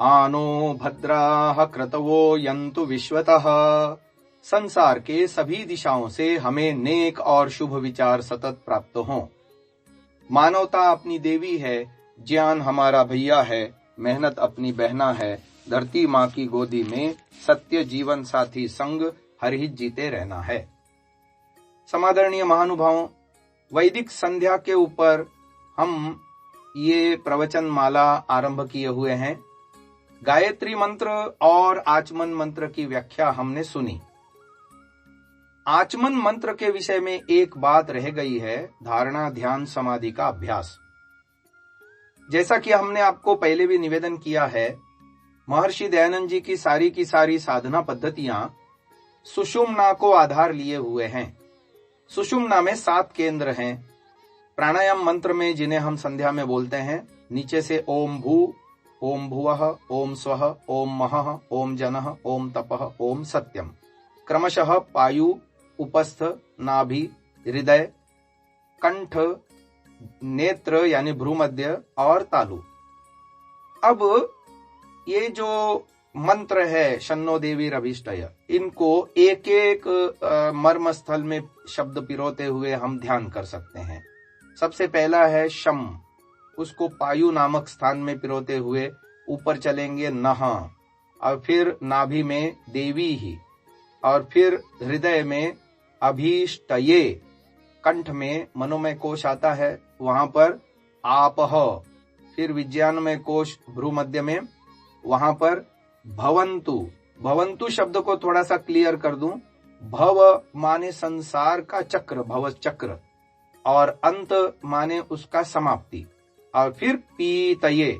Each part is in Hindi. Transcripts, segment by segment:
आनो भद्राः क्रतवो यन्तु विश्वतः। संसार के सभी दिशाओं से हमें नेक और शुभ विचार सतत प्राप्त हों। मानवता अपनी देवी है, ज्ञान हमारा भैया है, मेहनत अपनी बहना है, धरती माँ की गोदी में सत्य जीवन साथी संग हरहित जीते रहना है। समादरणीय महानुभावों, वैदिक संध्या के ऊपर हम ये प्रवचन माला आरंभ किए हुए हैं। गायत्री मंत्र और आचमन मंत्र की व्याख्या हमने सुनी। आचमन मंत्र के विषय में एक बात रह गई है, धारणा ध्यान समाधि का अभ्यास। जैसा कि हमने आपको पहले भी निवेदन किया है, महर्षि दयानंद जी की सारी साधना पद्धतियां सुषुम्ना को आधार लिए हुए हैं। सुषुम्ना में 7 केंद्र हैं। प्राणायाम मंत्र में जिन्हें हम संध्या में बोलते हैं, नीचे से ओम भू, ओम भुवः, ओम स्वः, ओम महः, ओम जनः, ओम तपः, ओम सत्यम, क्रमशः पायु, उपस्थ, नाभि, हृदय, कंठ, नेत्र यानी भ्रूमध्य और तालु। अब ये जो मंत्र है शन्नो देवी रभिष्टय, इनको एक एक मर्म स्थल में शब्द पिरोते हुए हम ध्यान कर सकते हैं। सबसे पहला है शम, उसको पायु नामक स्थान में पिरोते हुए ऊपर चलेंगे नह, और फिर नाभि में देवी ही, और फिर हृदय में अभीष्टये, कंठ में मनोमय कोश आता है, वहां पर आपह, फिर विज्ञानमय कोश भ्रूमध्य में, वहां पर भवन्तु। भवन्तु शब्द को थोड़ा सा क्लियर कर दूं, भव माने संसार का चक्र, भव चक्र, और अंत माने उसका समाप्ति, और फिर पीतये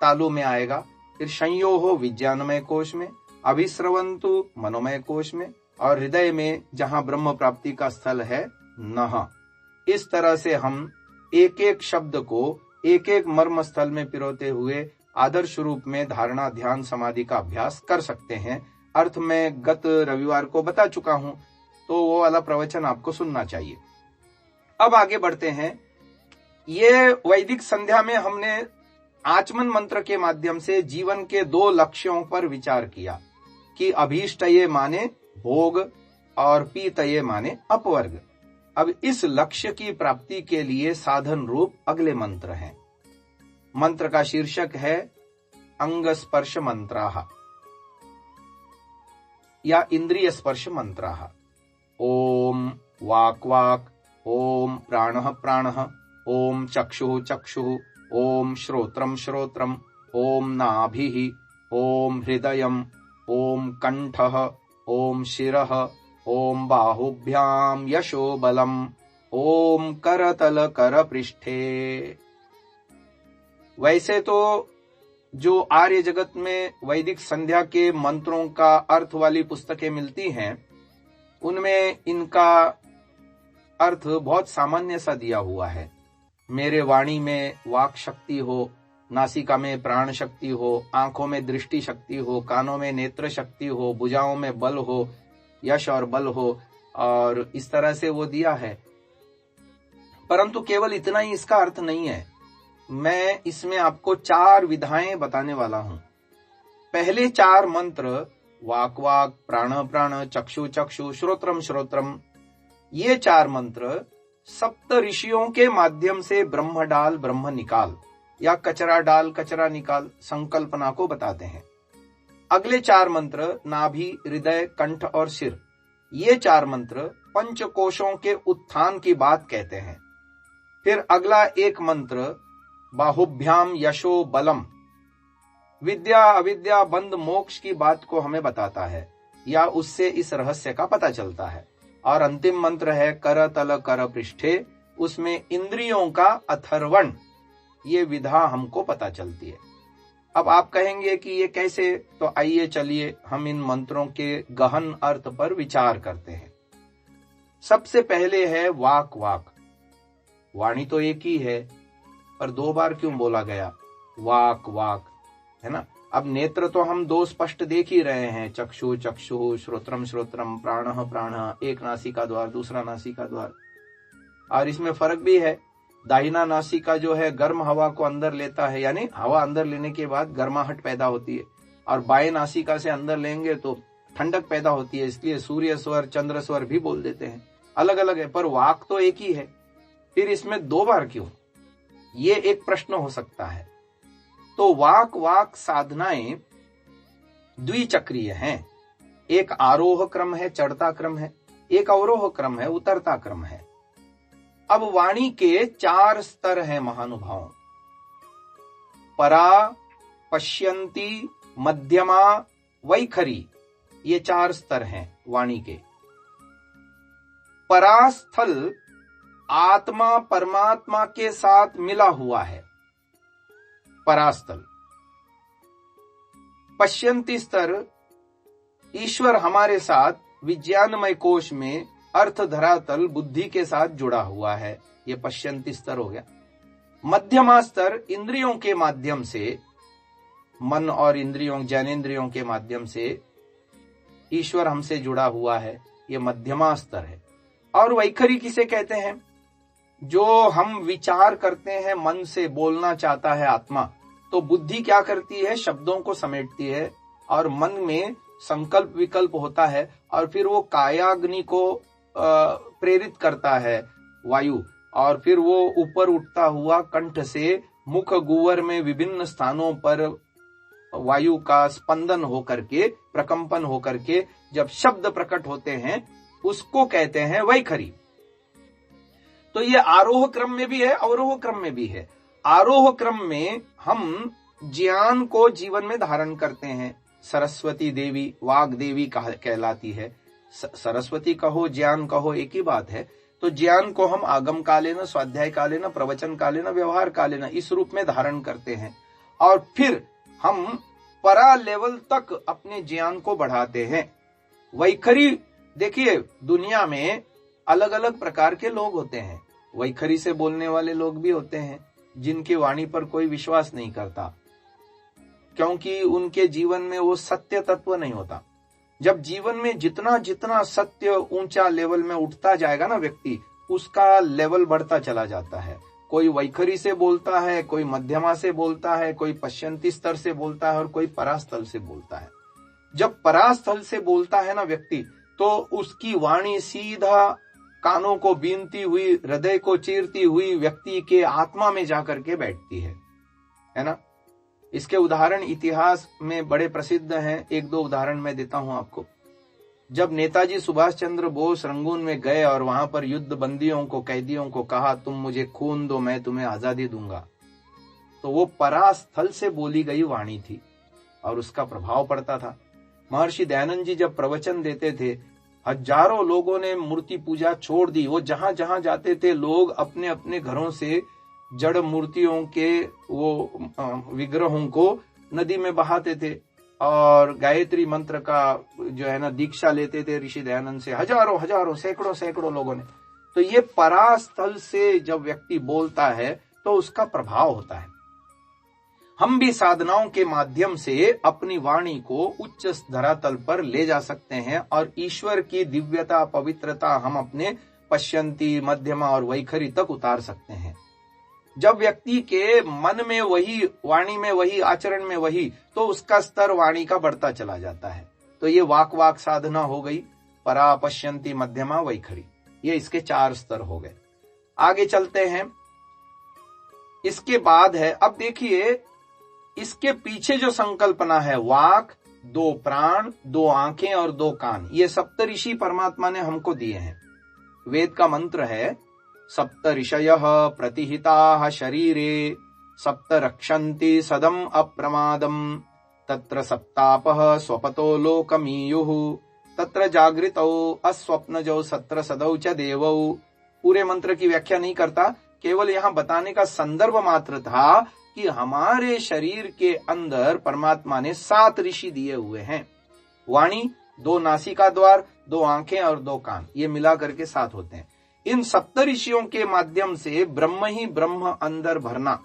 तालु में आएगा, फिर संयोहो विज्ञानमय कोश में, अभिस्रवंतु मनोमय कोश में, और हृदय में जहां ब्रह्म प्राप्ति का स्थल है नह। इस तरह से हम एक एक शब्द को एक एक मर्म स्थल में पिरोते हुए आदर्श रूप में धारणा ध्यान समाधि का अभ्यास कर सकते हैं। अर्थ में गत रविवार को बता चुका हूं, तो वो वाला प्रवचन आपको सुनना चाहिए। अब आगे बढ़ते हैं। ये वैदिक संध्या में हमने आचमन मंत्र के माध्यम से जीवन के 2 लक्ष्यों पर विचार किया कि अभीष्टये माने भोग और पीतये माने अपवर्ग। अब इस लक्ष्य की प्राप्ति के लिए साधन रूप अगले मंत्र हैं। मंत्र का शीर्षक है अंग स्पर्श मंत्राः या इंद्रिय स्पर्श मंत्राः। ओम वाक् वाक्, ओम प्राणः प्राणः, ओम चक्षुः चक्षुः, ओम श्रोत्रम श्रोत्रम, ओम नाभिः, ओम हृदयम्, ओम कंठः, ओम शिरः, ओम बाहुभ्याम यशो बलम, ओम करतल कर पृष्ठे। वैसे तो जो आर्य जगत में वैदिक संध्या के मंत्रों का अर्थ वाली पुस्तकें मिलती हैं, उनमें इनका अर्थ बहुत सामान्य सा दिया हुआ है। मेरे वाणी में वाक शक्ति हो, नासिका में प्राण शक्ति हो, आंखों में दृष्टि शक्ति हो, कानों में नेत्र शक्ति हो, भुजाओं में बल हो, यश और बल हो, और इस तरह से वो दिया है। परंतु केवल इतना ही इसका अर्थ नहीं है। मैं इसमें आपको 4 विधाएं बताने वाला हूं। पहले 4 मंत्र वाक वाक, प्राण प्राण, चक्षु चक्षु, श्रोत्रम श्रोत्रम, ये 4 मंत्र सप्त ऋषियों के माध्यम से ब्रह्म डाल ब्रह्म निकाल या कचरा डाल कचरा निकाल संकल्पना को बताते हैं। अगले 4 मंत्र नाभि, हृदय, कंठ और सिर, ये 4 मंत्र पंचकोशों के उत्थान की बात कहते हैं। फिर अगला एक मंत्र बाहुभ्याम यशो बलम, विद्या अविद्या बंध मोक्ष की बात को हमें बताता है, या उससे इस रहस्य का पता चलता है। और अंतिम मंत्र है कर तल कर पृष्ठे, उसमें इंद्रियों का अथर्वण, ये विधा हमको पता चलती है। अब आप कहेंगे कि ये कैसे, तो आइए चलिए हम इन मंत्रों के गहन अर्थ पर विचार करते हैं। सबसे पहले है वाक वाक। वाणी तो एक ही है, पर 2 बार क्यों बोला गया वाक वाक, है ना। अब नेत्र तो हम 2 स्पष्ट देख ही रहे हैं, चक्षु चक्षु, श्रोत्रम श्रोत्रम, प्राणः प्राणः, एक नासिका द्वार दूसरा नासिका द्वार। और इसमें फर्क भी है दाहिना नासिका जो है गर्म हवा को अंदर लेता है, यानी हवा अंदर लेने के बाद गर्माहट पैदा होती है, और बाएं नासिका से अंदर लेंगे तो ठंडक पैदा होती है। इसलिए सूर्य स्वर, चंद्र स्वर भी बोल देते हैं, अलग अलग है, पर वाक तो एक ही है। फिर इसमें 2 बार क्यों, ये एक प्रश्न हो सकता है। तो वाक साधनाएं द्विचक्रीय हैं। एक आरोह क्रम है, चढ़ता क्रम है, एक अवरोह क्रम है, उतरता क्रम है। अब वाणी के 4 स्तर हैं महानुभावों। परा, पश्यंती, मध्यमा, वैखरी, ये 4 स्तर हैं वाणी के। परास्थल आत्मा परमात्मा के साथ मिला हुआ है, परास्थल। पश्यंती स्तर ईश्वर हमारे साथ विज्ञानमय कोश में अर्थ धरातल बुद्धि के साथ जुड़ा हुआ है, ये पश्यंती स्तर हो गया। मध्यमा स्तर इंद्रियों के माध्यम से, मन और इंद्रियों, ज्ञानेंद्रियों के माध्यम से ईश्वर हमसे जुड़ा हुआ है, ये मध्यमा स्तर है। और वैखरी किसे कहते हैं? जो हम विचार करते हैं, मन से बोलना चाहता है आत्मा, तो बुद्धि क्या करती है? शब्दों को समेटती है, और मन में संकल्प विकल्प होता है, और फिर वो कायाग्नि को प्रेरित करता है वायु, और फिर वो ऊपर उठता हुआ कंठ से मुख गुवर में विभिन्न स्थानों पर वायु का स्पंदन होकर के, प्रकंपन होकर के जब शब्द प्रकट होते हैं, उसको कहते हैं वैखरी। तो ये आरोह क्रम में भी है, अवरोह क्रम में भी है। आरोह क्रम में हम ज्ञान को जीवन में धारण करते हैं। सरस्वती देवी वाग देवी कहलाती है। सरस्वती कहो, ज्ञान कहो, एक ही बात है। तो ज्ञान को हम आगम कालेन, स्वाध्याय कालेन, प्रवचन कालेन, व्यवहार कालेन, इस रूप में धारण करते हैं, और फिर हम परा लेवल तक अपने ज्ञान को बढ़ाते हैं। वैखरी, देखिए दुनिया में अलग अलग प्रकार के लोग होते हैं। वैखरी से बोलने वाले लोग भी होते हैं जिनकी वाणी पर कोई विश्वास नहीं करता, क्योंकि उनके जीवन में वो सत्य तत्व नहीं होता। जब जीवन में जितना जितना सत्य ऊंचा लेवल में उठता जाएगा ना व्यक्ति, उसका लेवल बढ़ता चला जाता है। कोई वैखरी से बोलता है, कोई मध्यमा से बोलता है, कोई पश्यंती स्तर से बोलता है, और कोई परास्थल से बोलता है। जब परास्थल से बोलता है ना व्यक्ति, तो उसकी वाणी सीधा कानों को बीनती हुई, हृदय को चीरती हुई व्यक्ति के आत्मा में जाकर के बैठती है ना। इसके उदाहरण इतिहास में बड़े प्रसिद्ध हैं। 1-2 उदाहरण मैं देता हूं आपको। जब नेताजी सुभाष चंद्र बोस रंगून में गए और वहां पर युद्ध बंदियों को, कैदियों को कहा, तुम मुझे खून दो, मैं तुम्हें आजादी दूंगा, तो वो परास्थल से बोली गई वाणी थी और उसका प्रभाव पड़ता था। महर्षि दयानंद जी जब प्रवचन देते थे, हजारों लोगों ने मूर्ति पूजा छोड़ दी। वो जहां जहां जाते थे, लोग अपने अपने घरों से जड़ मूर्तियों के वो विग्रहों को नदी में बहाते थे और गायत्री मंत्र का जो है ना दीक्षा लेते थे ऋषि दयानंद से। हजारों सैकड़ों लोगों ने। तो ये परास्थल से जब व्यक्ति बोलता है तो उसका प्रभाव होता है। हम भी साधनाओं के माध्यम से अपनी वाणी को उच्च धरातल पर ले जा सकते हैं और ईश्वर की दिव्यता, पवित्रता हम अपने पश्यंती, मध्यमा और वैखरी तक उतार सकते हैं। जब व्यक्ति के मन में वही, वाणी में वही, आचरण में वही, तो उसका स्तर वाणी का बढ़ता चला जाता है। तो ये वाक साधना हो गई, परा, पश्यंती, मध्यमा, वैखरी। ये इसके 4 स्तर हो गए। आगे चलते हैं। इसके बाद है, अब देखिए इसके पीछे जो संकल्पना है, वाक, 2 प्राण, 2 आंखें और 2 कान, ये सप्तऋषि परमात्मा ने हमको दिए हैं। वेद का मंत्र है, सप्त ऋषयः प्रतिहिताः शरीरे सप्त रक्षन्ति सदम अप्रमादम तत्र सप्तापः स्वपतो लोकमीयुः तत्र जागृतौ अस्वप्नजौ सत्र सदौ च देवौ। पूरे मंत्र की व्याख्या नहीं करता, केवल यहाँ बताने का संदर्भ मात्र था कि हमारे शरीर के अंदर परमात्मा ने 7 ऋषि दिए हुए हैं। वाणी, 2 नासिका द्वार, 2 आंखें और 2 कान, ये मिला करके 7 होते हैं। इन सप्तऋषियों के माध्यम से ब्रह्म ही ब्रह्म अंदर भरना,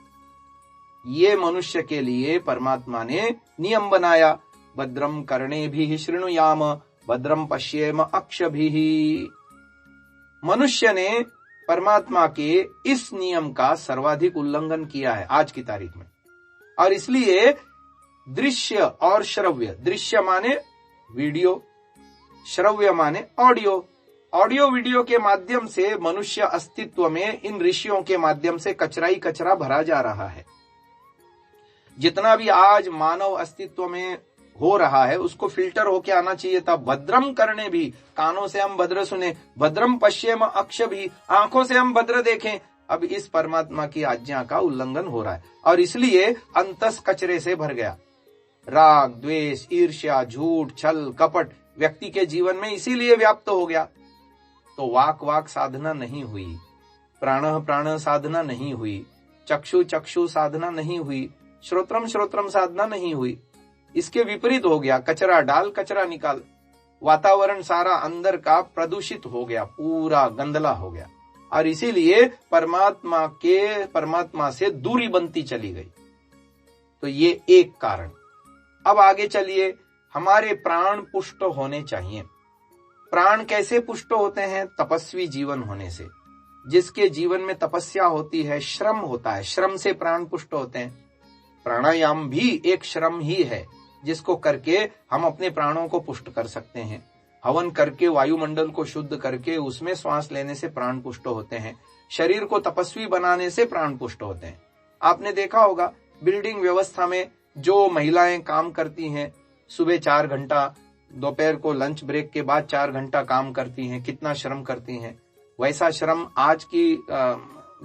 ये मनुष्य के लिए परमात्मा ने नियम बनाया। भद्रम कर्णेभिः शृणुयाम भद्रम पश्येम अक्षभिः। मनुष्य ने परमात्मा के इस नियम का सर्वाधिक उल्लंघन किया है आज की तारीख में। और इसलिए दृश्य और श्रव्य, दृश्य माने वीडियो, श्रव्य माने ऑडियो, ऑडियो वीडियो के माध्यम से मनुष्य अस्तित्व में इन ऋषियों के माध्यम से कचरा ही कचरा भरा जा रहा है। जितना भी आज मानव अस्तित्व में हो रहा है उसको फिल्टर होके आना चाहिए था। भद्रम करने भी, कानों से हम भद्र सुने, भद्रम पश्येम अक्ष भी, आंखों से हम भद्र देखें। अब इस परमात्मा की आज्ञा का उल्लंघन हो रहा है और इसलिए अंतस कचरे से भर गया। राग, द्वेष, ईर्ष्या, झूठ, छल, कपट व्यक्ति के जीवन में इसीलिए व्याप्त हो गया। तो वाक साधना नहीं हुई, प्राण साधना नहीं हुई, चक्षु साधना नहीं हुई, श्रोत्रम साधना नहीं हुई। इसके विपरीत हो गया, कचरा डाल कचरा निकाल। वातावरण सारा अंदर का प्रदूषित हो गया, पूरा गंदला हो गया और इसीलिए परमात्मा से दूरी बनती चली गई। तो ये एक कारण। अब आगे चलिए, हमारे प्राण पुष्ट होने चाहिए। प्राण कैसे पुष्ट होते हैं? तपस्वी जीवन होने से। जिसके जीवन में तपस्या होती है, श्रम होता है, श्रम से प्राण पुष्ट होते हैं। प्राणायाम भी एक श्रम ही है जिसको करके हम अपने प्राणों को पुष्ट कर सकते हैं। हवन करके, वायुमंडल को शुद्ध करके उसमें श्वास लेने से प्राण पुष्ट होते हैं। शरीर को तपस्वी बनाने से प्राण पुष्ट होते हैं। आपने देखा होगा बिल्डिंग व्यवस्था में जो महिलाएं काम करती हैं, सुबह 4 घंटा, दोपहर को लंच ब्रेक के बाद 4 घंटा काम करती हैं, कितना श्रम करती हैं। वैसा श्रम आज की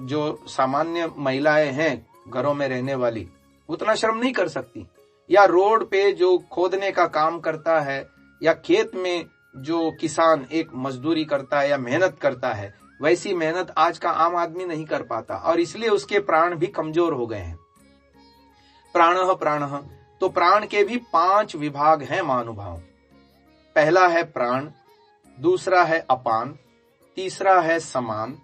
जो सामान्य महिलाएं हैं घरों में रहने वाली, उतना श्रम नहीं कर सकती। या रोड पे जो खोदने का काम करता है, या खेत में जो किसान एक मजदूरी करता है या मेहनत करता है, वैसी मेहनत आज का आम आदमी नहीं कर पाता और इसलिए उसके प्राण भी कमजोर हो गए हैं। प्राण, तो प्राण के भी 5 विभाग हैं महानुभाव। पहला है प्राण, दूसरा है अपान, तीसरा है समान,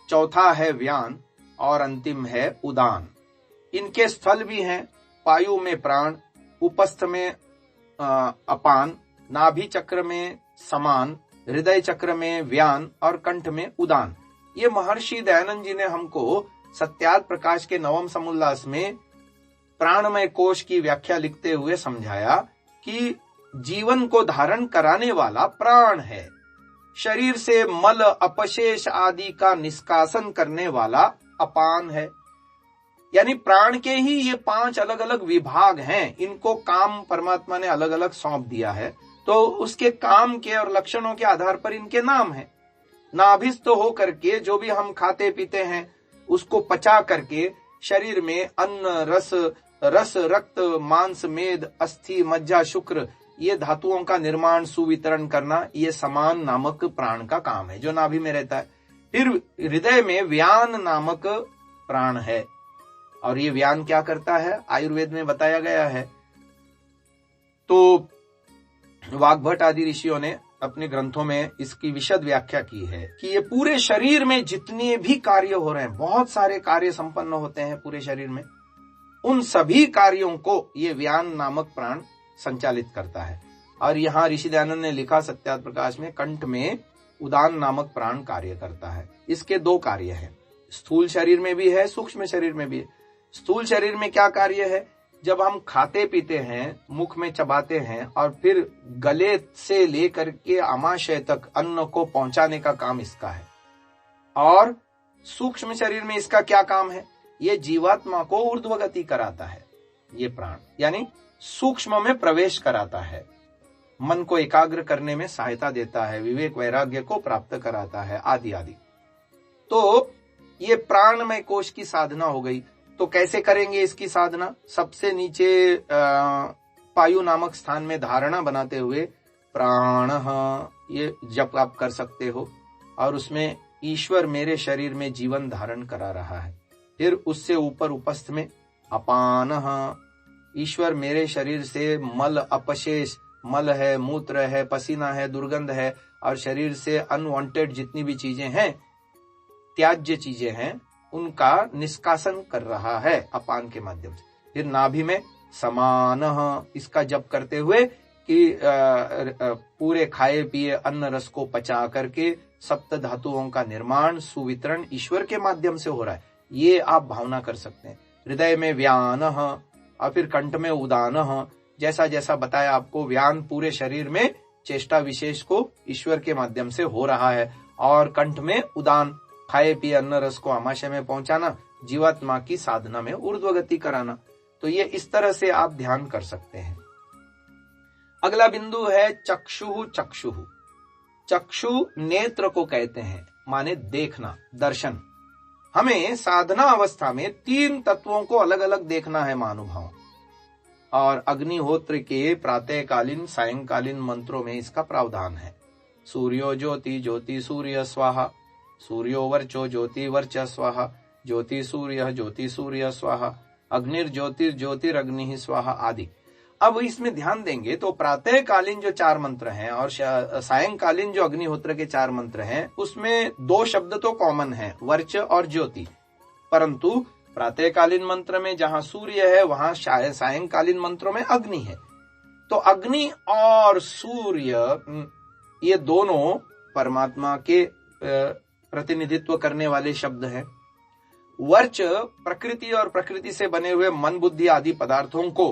चौथा है व्यान और अंतिम है उदान। इनके स्थल भी हैं, पायु में प्राण, उपस्थ में अपान, नाभि चक्र में समान, हृदय चक्र में व्यान और कंठ में उदान। ये महर्षि दयानंद जी ने हमको सत्यार्थ प्रकाश के 9वें समुल्लास में प्राणमय कोश की व्याख्या लिखते हुए समझाया कि जीवन को धारण कराने वाला प्राण है, शरीर से मल अपशेष आदि का निष्कासन करने वाला अपान है। यानी प्राण के ही ये 5 अलग अलग विभाग हैं। इनको काम परमात्मा ने अलग अलग सौंप दिया है, तो उसके काम के और लक्षणों के आधार पर इनके नाम हैं। नाभिस्थ हो करके जो भी हम खाते पीते हैं उसको पचा करके शरीर में अन्न, रस, रक्त, मांस, मेद, अस्थि, मज्जा, शुक्र, ये धातुओं का निर्माण, सुवितरण करना, ये समान नामक प्राण का काम है जो नाभि में रहता है। फिर हृदय में व्यान नामक प्राण है और ये व्यान क्या करता है आयुर्वेद में बताया गया है। तो वाग्भट आदि ऋषियों ने अपने ग्रंथों में इसकी विशद व्याख्या की है कि ये पूरे शरीर में जितने भी कार्य हो रहे हैं, बहुत सारे कार्य संपन्न होते हैं पूरे शरीर में, उन सभी कार्यों को ये व्यान नामक प्राण संचालित करता है। और यहाँ ऋषि दयानंद ने लिखा सत्यार्थ प्रकाश में, कंठ में उदान नामक प्राण कार्य करता है। इसके 2 कार्य हैं, स्थूल शरीर में भी है, सूक्ष्म शरीर में भी है। स्थूल शरीर में क्या कार्य है? जब हम खाते पीते हैं, मुख में चबाते हैं और फिर गले से लेकर के आमाशय तक अन्न को पहुंचाने का काम इसका है। और सूक्ष्म शरीर में इसका क्या काम है? ये जीवात्मा को ऊर्ध्वगति कराता है। ये प्राण यानी सूक्ष्म में प्रवेश कराता है, मन को एकाग्र करने में सहायता देता है, विवेक वैराग्य को प्राप्त कराता है, आदि आदि। तो ये प्राणमय कोश की साधना हो गई। तो कैसे करेंगे इसकी साधना? सबसे नीचे पायु नामक स्थान में धारणा बनाते हुए प्राण, ये जप आप कर सकते हो और उसमें ईश्वर मेरे शरीर में जीवन धारण करा रहा है। फिर उससे ऊपर उपस्थ में अपान, ईश्वर मेरे शरीर से मल अपशेष, मल है, मूत्र है, पसीना है, दुर्गंध है और शरीर से अनवांटेड जितनी भी चीजें हैं, त्याज्य चीजें हैं, उनका निष्कासन कर रहा है अपान के माध्यम से। फिर नाभि में समान, इसका जप करते हुए कि पूरे खाए पिए अन्न रस को पचा करके सप्त धातुओं का निर्माण सुवितरण ईश्वर के माध्यम से हो रहा है, ये आप भावना कर सकते हैं। हृदय में व्यान और फिर कंठ में उदान, जैसा जैसा बताया आपको, व्यान पूरे शरीर में चेष्टा विशेष को ईश्वर के माध्यम से हो रहा है, और कंठ में उदान खाए पिए अन्न रस को आमाशय में पहुंचाना, जीवात्मा की साधना में ऊर्ध्वगति कराना। तो ये इस तरह से आप ध्यान कर सकते हैं। अगला बिंदु है चक्षु। चक्षु नेत्र को कहते हैं, माने देखना, दर्शन। हमें साधना अवस्था में 3 तत्वों को अलग अलग देखना है महानुभाव, और अग्निहोत्र के प्रातःकालीन सायंकालीन मंत्रों में इसका प्रावधान है। सूर्यो ज्योति ज्योति सूर्य स्वाहा, सूर्यो वर्चो ज्योति वर्च स्वाहा, ज्योति सूर्य स्वाहा, अग्निर्ज्योतिर ज्योतिरग्नि स्वाहा आदि। अब इसमें ध्यान देंगे तो प्रातःकालीन जो 4 मंत्र हैं और सायंकालीन जो अग्निहोत्र के 4 मंत्र हैं, उसमें 2 शब्द तो कॉमन है, वर्च और ज्योति। परंतु प्रातःकालीन मंत्र में जहां सूर्य है वहां सायंकालीन मंत्रों में अग्नि है। तो अग्नि और सूर्य ये दोनों परमात्मा के प्रतिनिधित्व करने वाले शब्द हैं। वर्च प्रकृति और प्रकृति से बने हुए मन बुद्धि आदि पदार्थों को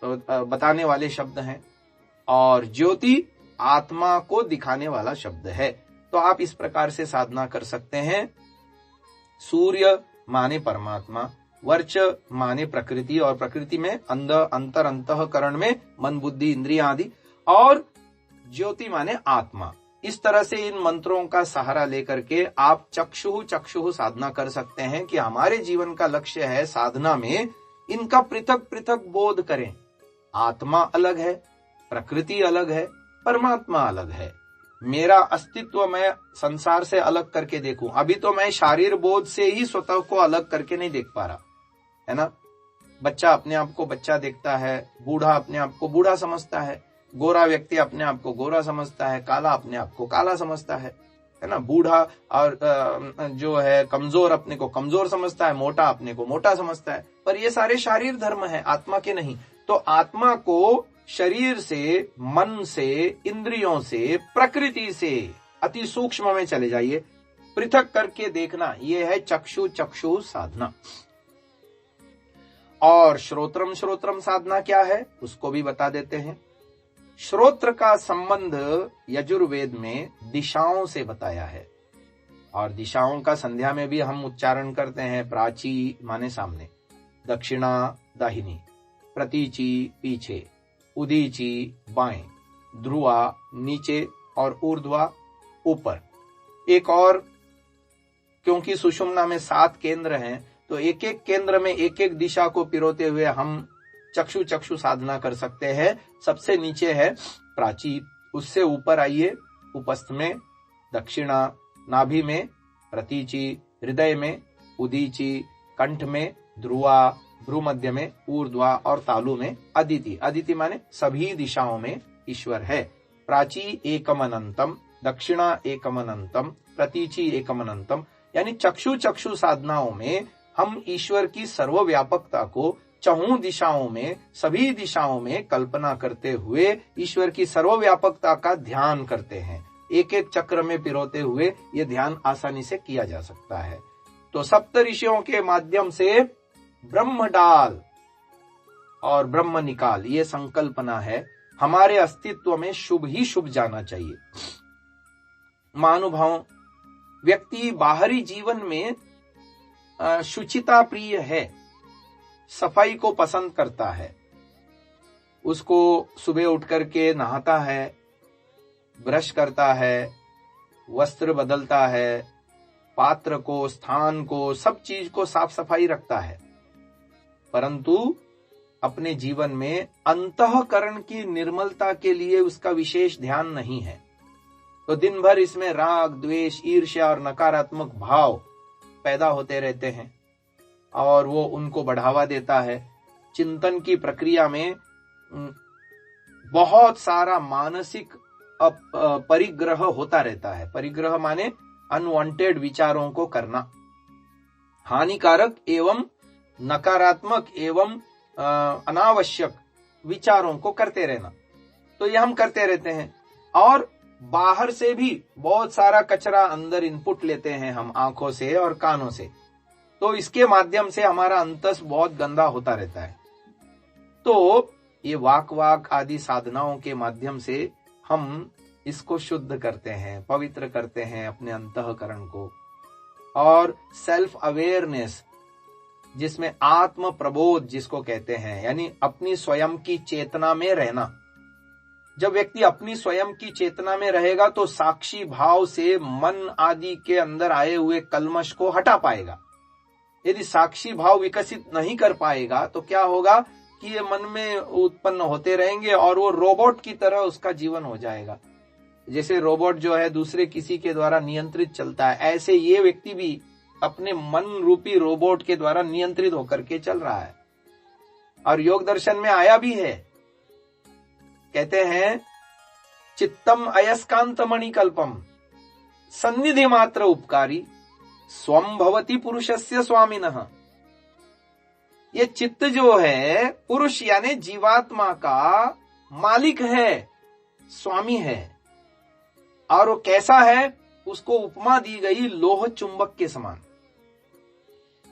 बताने वाले शब्द हैं, और ज्योति आत्मा को दिखाने वाला शब्द है। तो आप इस प्रकार से साधना कर सकते हैं। सूर्य माने परमात्मा, वर्च माने प्रकृति और प्रकृति में अंतर अंतःकरण में मन बुद्धि इंद्रियां आदि, और ज्योति माने आत्मा। इस तरह से इन मंत्रों का सहारा लेकर के आप चक्षु साधना कर सकते हैं कि हमारे जीवन का लक्ष्य है साधना में इनका पृथक पृथक बोध करें। आत्मा अलग है, प्रकृति अलग है, परमात्मा अलग है। मेरा अस्तित्व मैं संसार से अलग करके देखूं। अभी तो मैं शारीर बोध से ही स्वतः को अलग करके नहीं देख पा रहा, है ना। बच्चा अपने आप को बच्चा देखता है, बूढ़ा अपने आप को बूढ़ा समझता है, गोरा व्यक्ति अपने आप को गोरा समझता है, काला अपने आप को काला समझता है ना। बूढ़ा और जो है कमजोर अपने को कमजोर समझता है, मोटा अपने को मोटा समझता है। पर ये सारे शारीर धर्म है, आत्मा के नहीं। तो आत्मा को शरीर से, मन से, इंद्रियों से, प्रकृति से अति सूक्ष्म में चले जाइए, पृथक करके देखना, यह है चक्षु साधना। और श्रोत्रम साधना क्या है उसको भी बता देते हैं। श्रोत्र का संबंध यजुर्वेद में दिशाओं से बताया है, और दिशाओं का संध्या में भी हम उच्चारण करते हैं। प्राची माने सामने, दक्षिणा दाहिनी, प्रतीची पीछे, उदीची बाएं, ध्रुवा नीचे और ऊर्ध्वा ऊपर। एक और, क्योंकि सुषुम्ना में 7 केंद्र हैं, तो एक एक केंद्र में एक एक दिशा को पिरोते हुए हम चक्षु साधना कर सकते हैं। सबसे नीचे है प्राची, उससे ऊपर आइए उपस्थ में, दक्षिणा नाभि में, प्रतीची हृदय में, उदीची कंठ में, ध्रुवा भ्रूमध्य में, ऊर्ध्वा और तालु में अदिति। अदिति माने सभी दिशाओं में ईश्वर है। प्राची एकमनंतम, दक्षिणा एकमनंतम, प्रतीची एकमनंतम। यानी चक्षु साधनाओं में हम ईश्वर की सर्वव्यापकता को चहुं दिशाओं में, सभी दिशाओं में कल्पना करते हुए ईश्वर की सर्वव्यापकता का ध्यान करते हैं। एक एक चक्र में पिरोते हुए यह ध्यान आसानी से किया जा सकता है। तो सप्त ऋषियों के माध्यम से ब्रह्म डाल और ब्रह्म निकाल, ये संकल्पना है। हमारे अस्तित्व में शुभ ही शुभ जाना चाहिए। महानुभाव, व्यक्ति बाहरी जीवन में शुचिता प्रिय है, सफाई को पसंद करता है। उसको सुबह उठ करके नहाता है, ब्रश करता है, वस्त्र बदलता है, पात्र को, स्थान को, सब चीज को साफ सफाई रखता है। परंतु अपने जीवन में अंतःकरण की निर्मलता के लिए उसका विशेष ध्यान नहीं है। तो दिन भर इसमें राग, द्वेष, ईर्ष्या और नकारात्मक भाव पैदा होते रहते हैं, और वो उनको बढ़ावा देता है। चिंतन की प्रक्रिया में बहुत सारा मानसिक परिग्रह होता रहता है। परिग्रह माने अनवांटेड विचारों को करना, हानिकारक एवं नकारात्मक एवं अनावश्यक विचारों को करते रहना। तो ये हम करते रहते हैं। और बाहर से भी बहुत सारा कचरा अंदर इनपुट लेते हैं हम आंखों से और कानों से, तो इसके माध्यम से हमारा अंतस बहुत गंदा होता रहता है। तो ये वाक आदि साधनाओं के माध्यम से हम इसको शुद्ध करते हैं, पवित्र करते हैं अपने अंतःकरण को। और सेल्फ अवेयरनेस, जिसमें आत्म प्रबोध जिसको कहते हैं, यानी अपनी स्वयं की चेतना में रहना। जब व्यक्ति अपनी स्वयं की चेतना में रहेगा तो साक्षी भाव से मन आदि के अंदर आए हुए कल्मश को हटा पाएगा। यदि साक्षी भाव विकसित नहीं कर पाएगा तो क्या होगा कि ये मन में उत्पन्न होते रहेंगे और वो रोबोट की तरह उसका जीवन हो जाएगा। जैसे रोबोट जो है दूसरे किसी के द्वारा नियंत्रित चलता है, ऐसे ये व्यक्ति भी अपने मन रूपी रोबोट के द्वारा नियंत्रित होकर के चल रहा है। और योग दर्शन में आया भी है, कहते हैं चित्तम अयस्कांत मणिकल्पम सन्निधि मात्र उपकारी स्वम भवति पुरुषस्य स्वामिनः। ये चित्त जो है पुरुष यानी जीवात्मा का मालिक है, स्वामी है। और वो कैसा है, उसको उपमा दी गई लोह चुंबक के समान।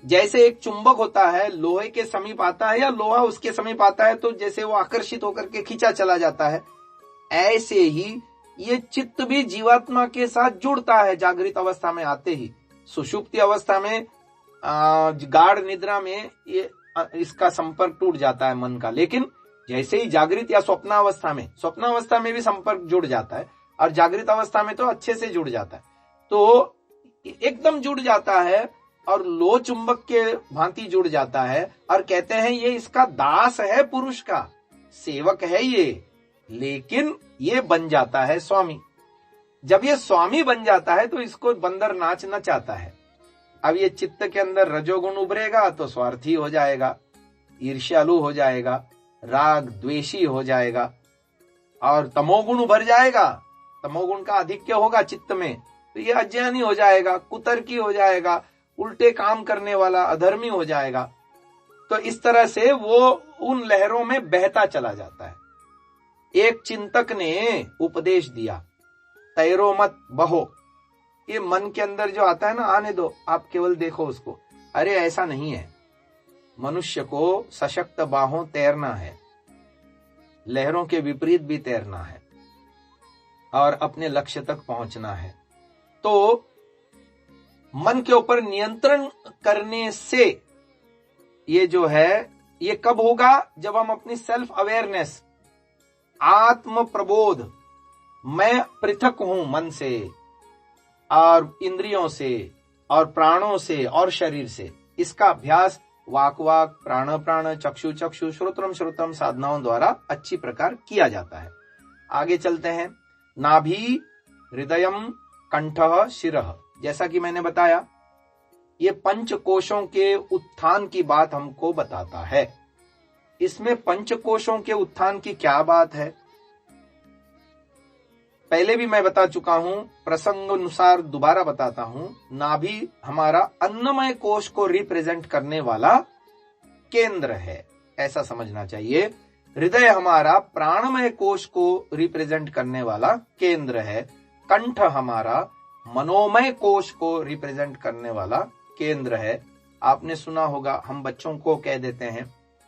जैसे एक चुंबक होता है, लोहे के समीप आता है या लोहा उसके समीप आता है तो जैसे वो आकर्षित होकर के खींचा चला जाता है, ऐसे ही ये चित्त भी जीवात्मा के साथ जुड़ता है जागृत अवस्था में आते ही। सुषुप्ति अवस्था में गाढ़ निद्रा में ये इसका संपर्क टूट जाता है मन का, लेकिन जैसे ही जागृत या स्वप्नावस्था में भी संपर्क जुड़ जाता है और जागृत अवस्था में तो अच्छे से जुड़ जाता है। तो एकदम जुड़ जाता है और लोह चुंबक के भांति जुड़ जाता है। और कहते हैं ये इसका दास है, पुरुष का सेवक है ये, लेकिन ये बन जाता है स्वामी। जब ये स्वामी बन जाता है तो इसको बंदर नाच नचाता है। अब ये चित्त के अंदर रजोगुण उभरेगा तो स्वार्थी हो जाएगा, ईर्ष्यालु हो जाएगा, राग द्वेषी हो जाएगा। और तमोगुण उभर जाएगा, तमोगुण का अधिक्य होगा चित्त में तो ये अज्ञानी हो जाएगा, कुतर्की हो जाएगा, उल्टे काम करने वाला, अधर्मी हो जाएगा। तो इस तरह से वो उन लहरों में बहता चला जाता है। एक चिंतक ने उपदेश दिया, तैरो मत बहो। ये मन के अंदर जो आता है ना, आने दो, आप केवल देखो उसको। अरे ऐसा नहीं है, मनुष्य को सशक्त बाहों तैरना है, लहरों के विपरीत भी तैरना है और अपने लक्ष्य तक पहुंचना है। तो मन के ऊपर नियंत्रण करने से ये जो है, ये कब होगा, जब हम अपनी सेल्फ अवेयरनेस, आत्म प्रबोध, मैं पृथक हूं मन से और इंद्रियों से और प्राणों से और शरीर से, इसका अभ्यास वाक प्राण प्राण चक्षु चक्षु श्रोत्रम श्रोत्रम साधनाओं द्वारा अच्छी प्रकार किया जाता है। आगे चलते हैं। नाभि हृदयम कंठः शिरः, जैसा कि मैंने बताया ये पंच कोशों के उत्थान की बात हमको बताता है। इसमें पंच कोशों के उत्थान की क्या बात है, पहले भी मैं बता चुका हूं, प्रसंग अनुसार दोबारा बताता हूं। नाभि हमारा अन्नमय कोश को रिप्रेजेंट करने वाला केंद्र है, ऐसा समझना चाहिए। हृदय हमारा प्राणमय कोश को रिप्रेजेंट करने वाला केंद्र है। कंठ हमारा मनोमय कोश को रिप्रेजेंट करने वाला केंद्र है। आपने सुना होगा, हम बच्चों को कह देते हैं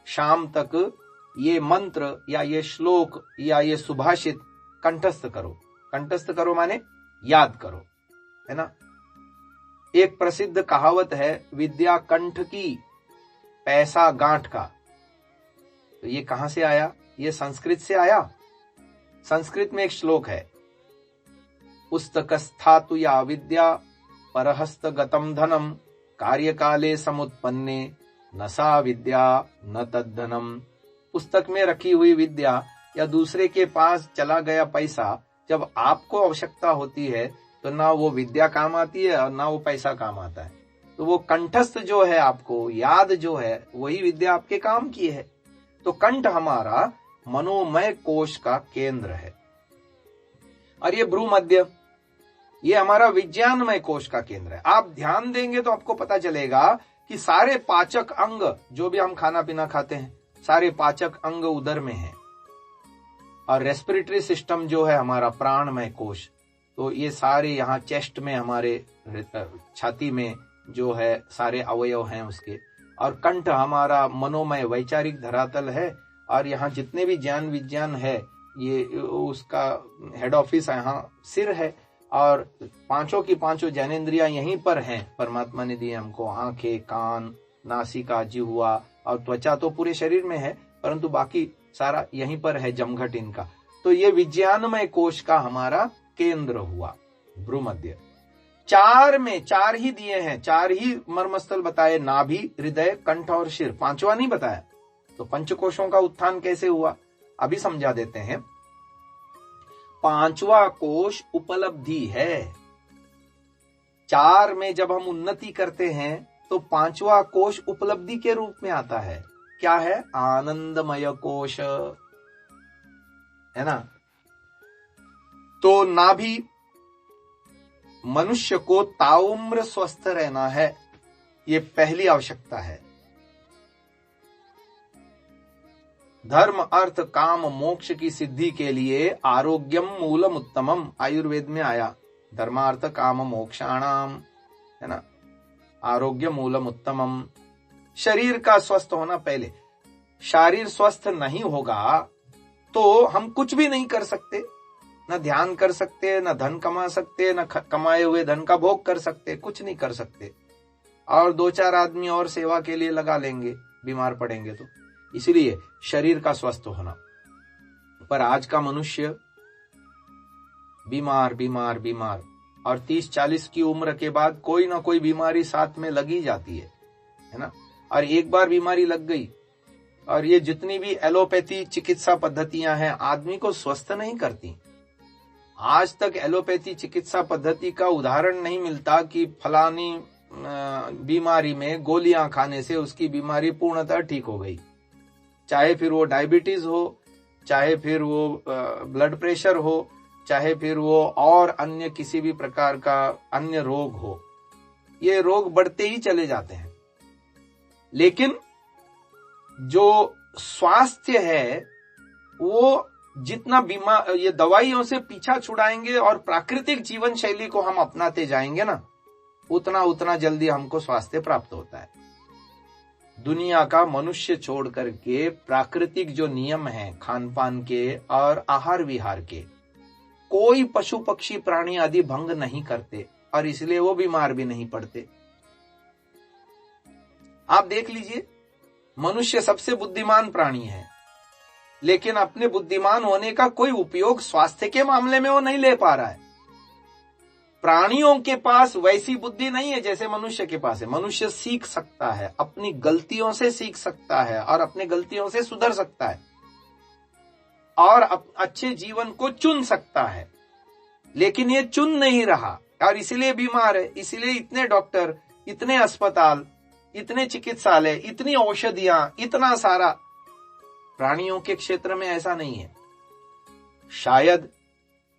शाम तक ये मंत्र या ये श्लोक या ये सुभाषित कंठस्थ करो। कंठस्थ करो माने याद करो, है ना। एक प्रसिद्ध कहावत है, विद्या कंठ की पैसा गांठ का। तो ये कहां से आया, ये संस्कृत से आया। संस्कृत में एक श्लोक है, पुस्तकस्थातु या विद्या परहस्त गतम धनम कार्यकाले समुत्पन्ने न सा विद्या न तद्धनम। पुस्तक में रखी हुई विद्या या दूसरे के पास चला गया पैसा, जब आपको आवश्यकता होती है तो ना वो विद्या काम आती है और ना वो पैसा काम आता है। तो वो कंठस्थ जो है, आपको याद जो है, वही विद्या आपके काम की है। तो कंठ हमारा मनोमय कोश का केंद्र है। और ये भ्रूमध्य, ये हमारा विज्ञानमय कोश का केंद्र है। आप ध्यान देंगे तो आपको पता चलेगा कि सारे पाचक अंग, जो भी हम खाना पीना खाते हैं, सारे पाचक अंग उदर में है। और रेस्पिरेटरी सिस्टम जो है हमारा प्राणमय कोश, तो ये सारे यहाँ चेस्ट में हमारे छाती में जो है सारे अवयव हैं उसके, और कंठ हमारा मनोमय वैचारिक धरातल है, और यहाँ जितने भी ज्ञान विज्ञान है ये उसका हेड ऑफिस यहाँ सिर है, और पांचों की पांचों ज्ञानेंद्रियां यहीं पर हैं, परमात्मा ने दिए हमको, आंखें, कान, नासिका, जिह्वा और त्वचा तो पूरे शरीर में है, परंतु बाकी सारा यहीं पर है जमघट इनका। तो ये विज्ञानमय कोश का हमारा केंद्र हुआ भ्रूमध्य। चार में चार ही दिए हैं, चार ही मर्मस्थल बताए, नाभि, हृदय, कंठ और शिर, पांचवा नहीं बताया। तो पंचकोशों का उत्थान कैसे हुआ अभी समझा देते हैं। पांचवा कोश उपलब्धि है। चार में जब हम उन्नति करते हैं तो पांचवा कोश उपलब्धि के रूप में आता है। क्या है? आनंदमय कोश, है ना। तो नाभि, मनुष्य को ताउम्र स्वस्थ रहना है, ये पहली आवश्यकता है। धर्म, अर्थ, काम, मोक्ष की सिद्धि के लिए आरोग्यम मूलम उत्तमम, आयुर्वेद में आया, धर्मार्थ काम मोक्षाणाम, है ना, आरोग्य मूलम उत्तमम। शरीर का स्वस्थ होना पहले। शरीर स्वस्थ नहीं होगा तो हम कुछ भी नहीं कर सकते, न ध्यान कर सकते, न धन कमा सकते, न कमाए हुए धन का भोग कर सकते, कुछ नहीं कर सकते। और दो चार आदमी और सेवा के लिए लगा लेंगे, बीमार पड़ेंगे तो। इसलिए शरीर का स्वस्थ होना। पर आज का मनुष्य बीमार बीमार बीमार, और 30-40 की उम्र के बाद कोई ना कोई बीमारी साथ में लगी जाती है ना। और एक बार बीमारी लग गई, और ये जितनी भी एलोपैथी चिकित्सा पद्धतियां हैं आदमी को स्वस्थ नहीं करती। आज तक एलोपैथी चिकित्सा पद्धति का उदाहरण नहीं मिलता कि फलानी बीमारी में गोलियां खाने से उसकी बीमारी पूर्णतः ठीक हो गई। चाहे फिर वो डायबिटीज हो, चाहे फिर वो ब्लड प्रेशर हो, चाहे फिर वो और अन्य किसी भी प्रकार का अन्य रोग हो, ये रोग बढ़ते ही चले जाते हैं। लेकिन जो स्वास्थ्य है वो जितना ये दवाइयों से पीछा छुड़ाएंगे और प्राकृतिक जीवन शैली को हम अपनाते जाएंगे ना, उतना जल्दी हमको स्वास्थ्य प्राप्त होता है। दुनिया का मनुष्य छोड़ करके प्राकृतिक जो नियम हैं खान पान के और आहार विहार के, कोई पशु पक्षी प्राणी आदि भंग नहीं करते, और इसलिए वो बीमार भी नहीं पड़ते। आप देख लीजिए, मनुष्य सबसे बुद्धिमान प्राणी है, लेकिन अपने बुद्धिमान होने का कोई उपयोग स्वास्थ्य के मामले में वो नहीं ले पा रहा है। प्राणियों के पास वैसी बुद्धि नहीं है जैसे मनुष्य के पास है। मनुष्य सीख सकता है, अपनी गलतियों से सीख सकता है और अपनी गलतियों से सुधर सकता है और अच्छे जीवन को चुन सकता है, लेकिन ये चुन नहीं रहा और इसलिए बीमार है। इसलिए इतने डॉक्टर, इतने अस्पताल, इतने चिकित्सालय, इतनी औषधियां, इतना सारा। प्राणियों के क्षेत्र में ऐसा नहीं है। शायद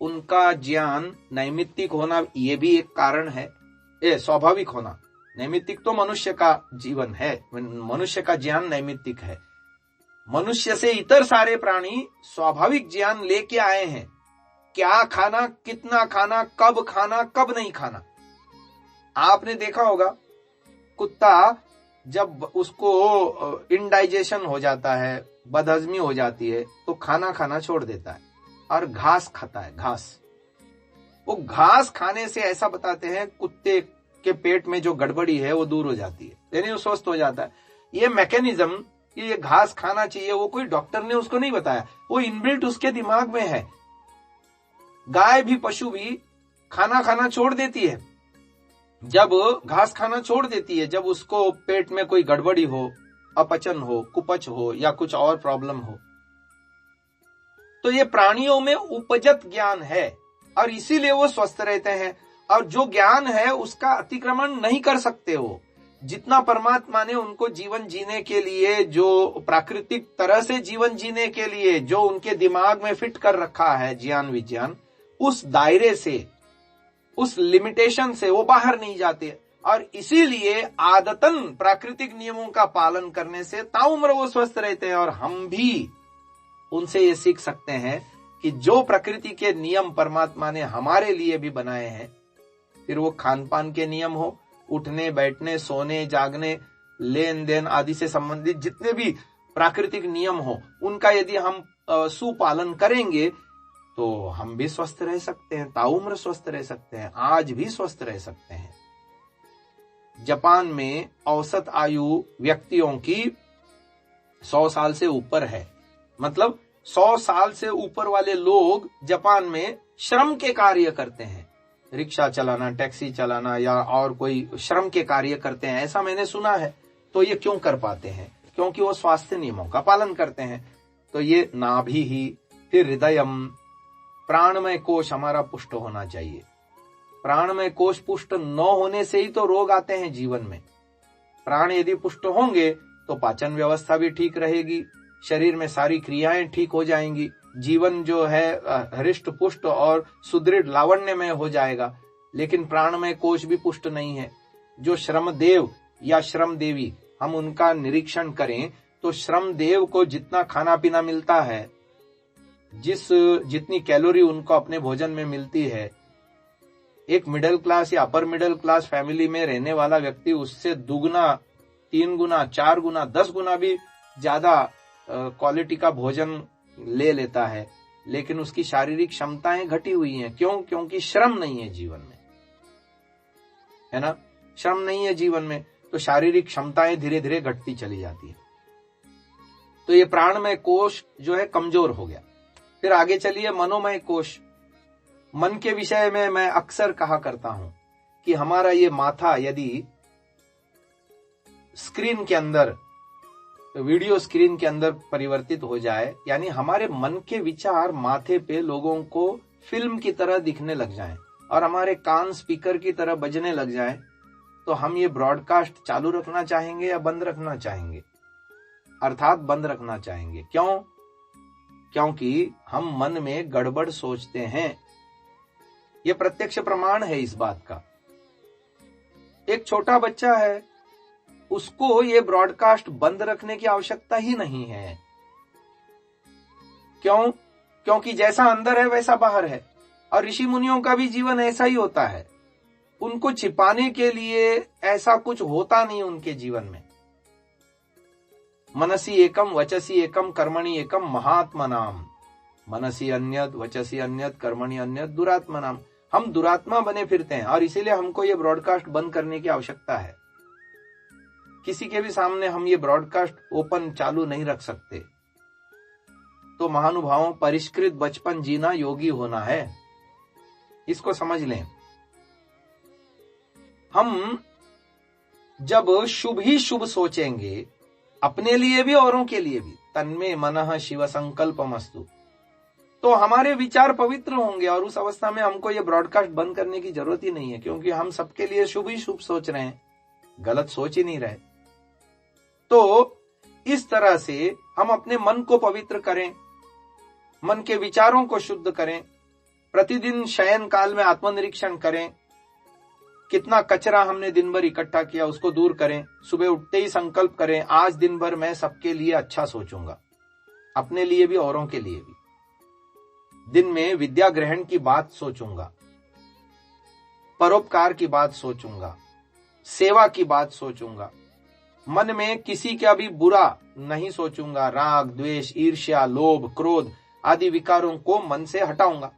उनका ज्ञान नैमित्तिक होना ये भी एक कारण है, स्वाभाविक होना। नैमित्तिक तो मनुष्य का जीवन है, मनुष्य का ज्ञान नैमित्तिक है। मनुष्य से इतर सारे प्राणी स्वाभाविक ज्ञान लेके आए हैं, क्या खाना, कितना खाना, कब नहीं खाना। आपने देखा होगा, कुत्ता जब उसको इंडाइजेशन हो जाता है, बदहजमी हो जाती है, तो खाना खाना छोड़ देता है और घास खाता है। घास, वो घास खाने से ऐसा बताते हैं कुत्ते के पेट में जो गड़बड़ी है वो दूर हो जाती है, यानी वो स्वस्थ हो जाता है। ये मैकेनिज्म, ये घास खाना चाहिए, वो कोई डॉक्टर ने उसको नहीं बताया, वो इनबिल्ट उसके दिमाग में है। गाय भी, पशु भी खाना खाना छोड़ देती है। जब घास खाना छोड़ देती है, जब उसको पेट में कोई गड़बड़ी हो, अपचन हो, कुपच हो या कुछ और प्रॉब्लम हो। तो ये प्राणियों में उपजत ज्ञान है और इसीलिए वो स्वस्थ रहते हैं। और जो ज्ञान है उसका अतिक्रमण नहीं कर सकते हो। जितना परमात्मा ने उनको जीवन जीने के लिए, जो प्राकृतिक तरह से जीवन जीने के लिए जो उनके दिमाग में फिट कर रखा है ज्ञान विज्ञान, उस दायरे से, उस लिमिटेशन से वो बाहर नहीं जाते। और इसीलिए आदतन प्राकृतिक नियमों का पालन करने से ताउम्र वो स्वस्थ रहते हैं। और हम भी उनसे ये सीख सकते हैं कि जो प्रकृति के नियम परमात्मा ने हमारे लिए भी बनाए हैं, फिर वो खान पान के नियम हो, उठने बैठने सोने जागने लेन देन आदि से संबंधित जितने भी प्राकृतिक नियम हो, उनका यदि हम सुपालन करेंगे तो हम भी स्वस्थ रह सकते हैं, ताउम्र स्वस्थ रह सकते हैं, आज भी स्वस्थ रह सकते हैं। जापान में औसत आयु व्यक्तियों की 100 साल से ऊपर है। मतलब 100 साल से ऊपर वाले लोग जापान में श्रम के कार्य करते हैं, रिक्शा चलाना, टैक्सी चलाना या और कोई श्रम के कार्य करते हैं, ऐसा मैंने सुना है। तो ये क्यों कर पाते हैं? क्योंकि वो स्वास्थ्य नियमों का पालन करते हैं। तो ये नाभि ही, फिर हृदयम, प्राणमय कोश हमारा पुष्ट होना चाहिए। प्राणमय कोश पुष्ट न होने से ही तो रोग आते हैं जीवन में। प्राण यदि पुष्ट होंगे तो पाचन व्यवस्था भी ठीक रहेगी, शरीर में सारी क्रियाएं ठीक हो जाएंगी, जीवन जो है हृष्ट पुष्ट और सुदृढ़ लावण्यमय हो जाएगा। लेकिन प्राणमय कोश भी पुष्ट नहीं है। जो श्रमदेव या श्रम देवी, हम उनका निरीक्षण करें तो श्रम देव को जितना खाना पीना मिलता है, जितनी कैलोरी उनको अपने भोजन में मिलती है, एक मिडिल क्लास या अपर मिडिल क्लास फैमिली में रहने वाला व्यक्ति उससे दुगुना, 3 गुना, 4 गुना, 10 गुना भी ज्यादा क्वालिटी का भोजन ले लेता है। लेकिन उसकी शारीरिक क्षमताएं घटी हुई हैं। क्यों? क्योंकि श्रम नहीं है जीवन में, है ना। श्रम नहीं है जीवन में तो शारीरिक क्षमताएं धीरे धीरे घटती चली जाती है। तो ये प्राणमय कोश जो है कमजोर हो गया। फिर आगे चलिए मनोमय कोश। मन के विषय में मैं अक्सर कहा करता हूं कि हमारा ये माथा यदि स्क्रीन के अंदर, वीडियो स्क्रीन के अंदर परिवर्तित हो जाए, यानी हमारे मन के विचार माथे पे लोगों को फिल्म की तरह दिखने लग जाएं और हमारे कान स्पीकर की तरह बजने लग जाएं, तो हम ये ब्रॉडकास्ट चालू रखना चाहेंगे या बंद रखना चाहेंगे? अर्थात बंद रखना चाहेंगे। क्यों? क्योंकि हम मन में गड़बड़ सोचते हैं। यह प्रत्यक्ष प्रमाण है इस बात का। एक छोटा बच्चा है, उसको ये ब्रॉडकास्ट बंद रखने की आवश्यकता ही नहीं है। क्यों? क्योंकि जैसा अंदर है वैसा बाहर है। और ऋषि मुनियों का भी जीवन ऐसा ही होता है। उनको छिपाने के लिए ऐसा कुछ होता नहीं उनके जीवन में। मनसी एकम वचसी एकम कर्मणि एकम महात्मनाम। मनसी अन्यत वचसी अन्यत कर्मणि अन्यत दुरात्मनाम। हम दुरात्मा बने फिरते हैं और इसीलिए हमको ये ब्रॉडकास्ट बंद करने की आवश्यकता है। किसी के भी सामने हम ये ब्रॉडकास्ट ओपन चालू नहीं रख सकते। तो महानुभावों, परिष्कृत बचपन जीना योगी होना है, इसको समझ लें। हम जब शुभ ही शुभ सोचेंगे, अपने लिए भी औरों के लिए भी, तन्मे मनः शिव संकल्पमस्तु, तो हमारे विचार पवित्र होंगे और उस अवस्था में हमको ये ब्रॉडकास्ट बंद करने की जरूरत ही नहीं है, क्योंकि हम सबके लिए शुभ ही शुभ सोच रहे हैं, गलत सोच ही नहीं रहे। तो इस तरह से हम अपने मन को पवित्र करें, मन के विचारों को शुद्ध करें, प्रतिदिन शयन काल में आत्मनिरीक्षण करें, कितना कचरा हमने दिन भर इकट्ठा किया उसको दूर करें। सुबह उठते ही संकल्प करें, आज दिन भर मैं सबके लिए अच्छा सोचूंगा, अपने लिए भी औरों के लिए भी। दिन में विद्या ग्रहण की बात सोचूंगा, परोपकार की बात सोचूंगा, सेवा की बात सोचूंगा, मन में किसी का भी बुरा नहीं सोचूंगा, राग द्वेष ईर्ष्या लोभ क्रोध आदि विकारों को मन से हटाऊंगा।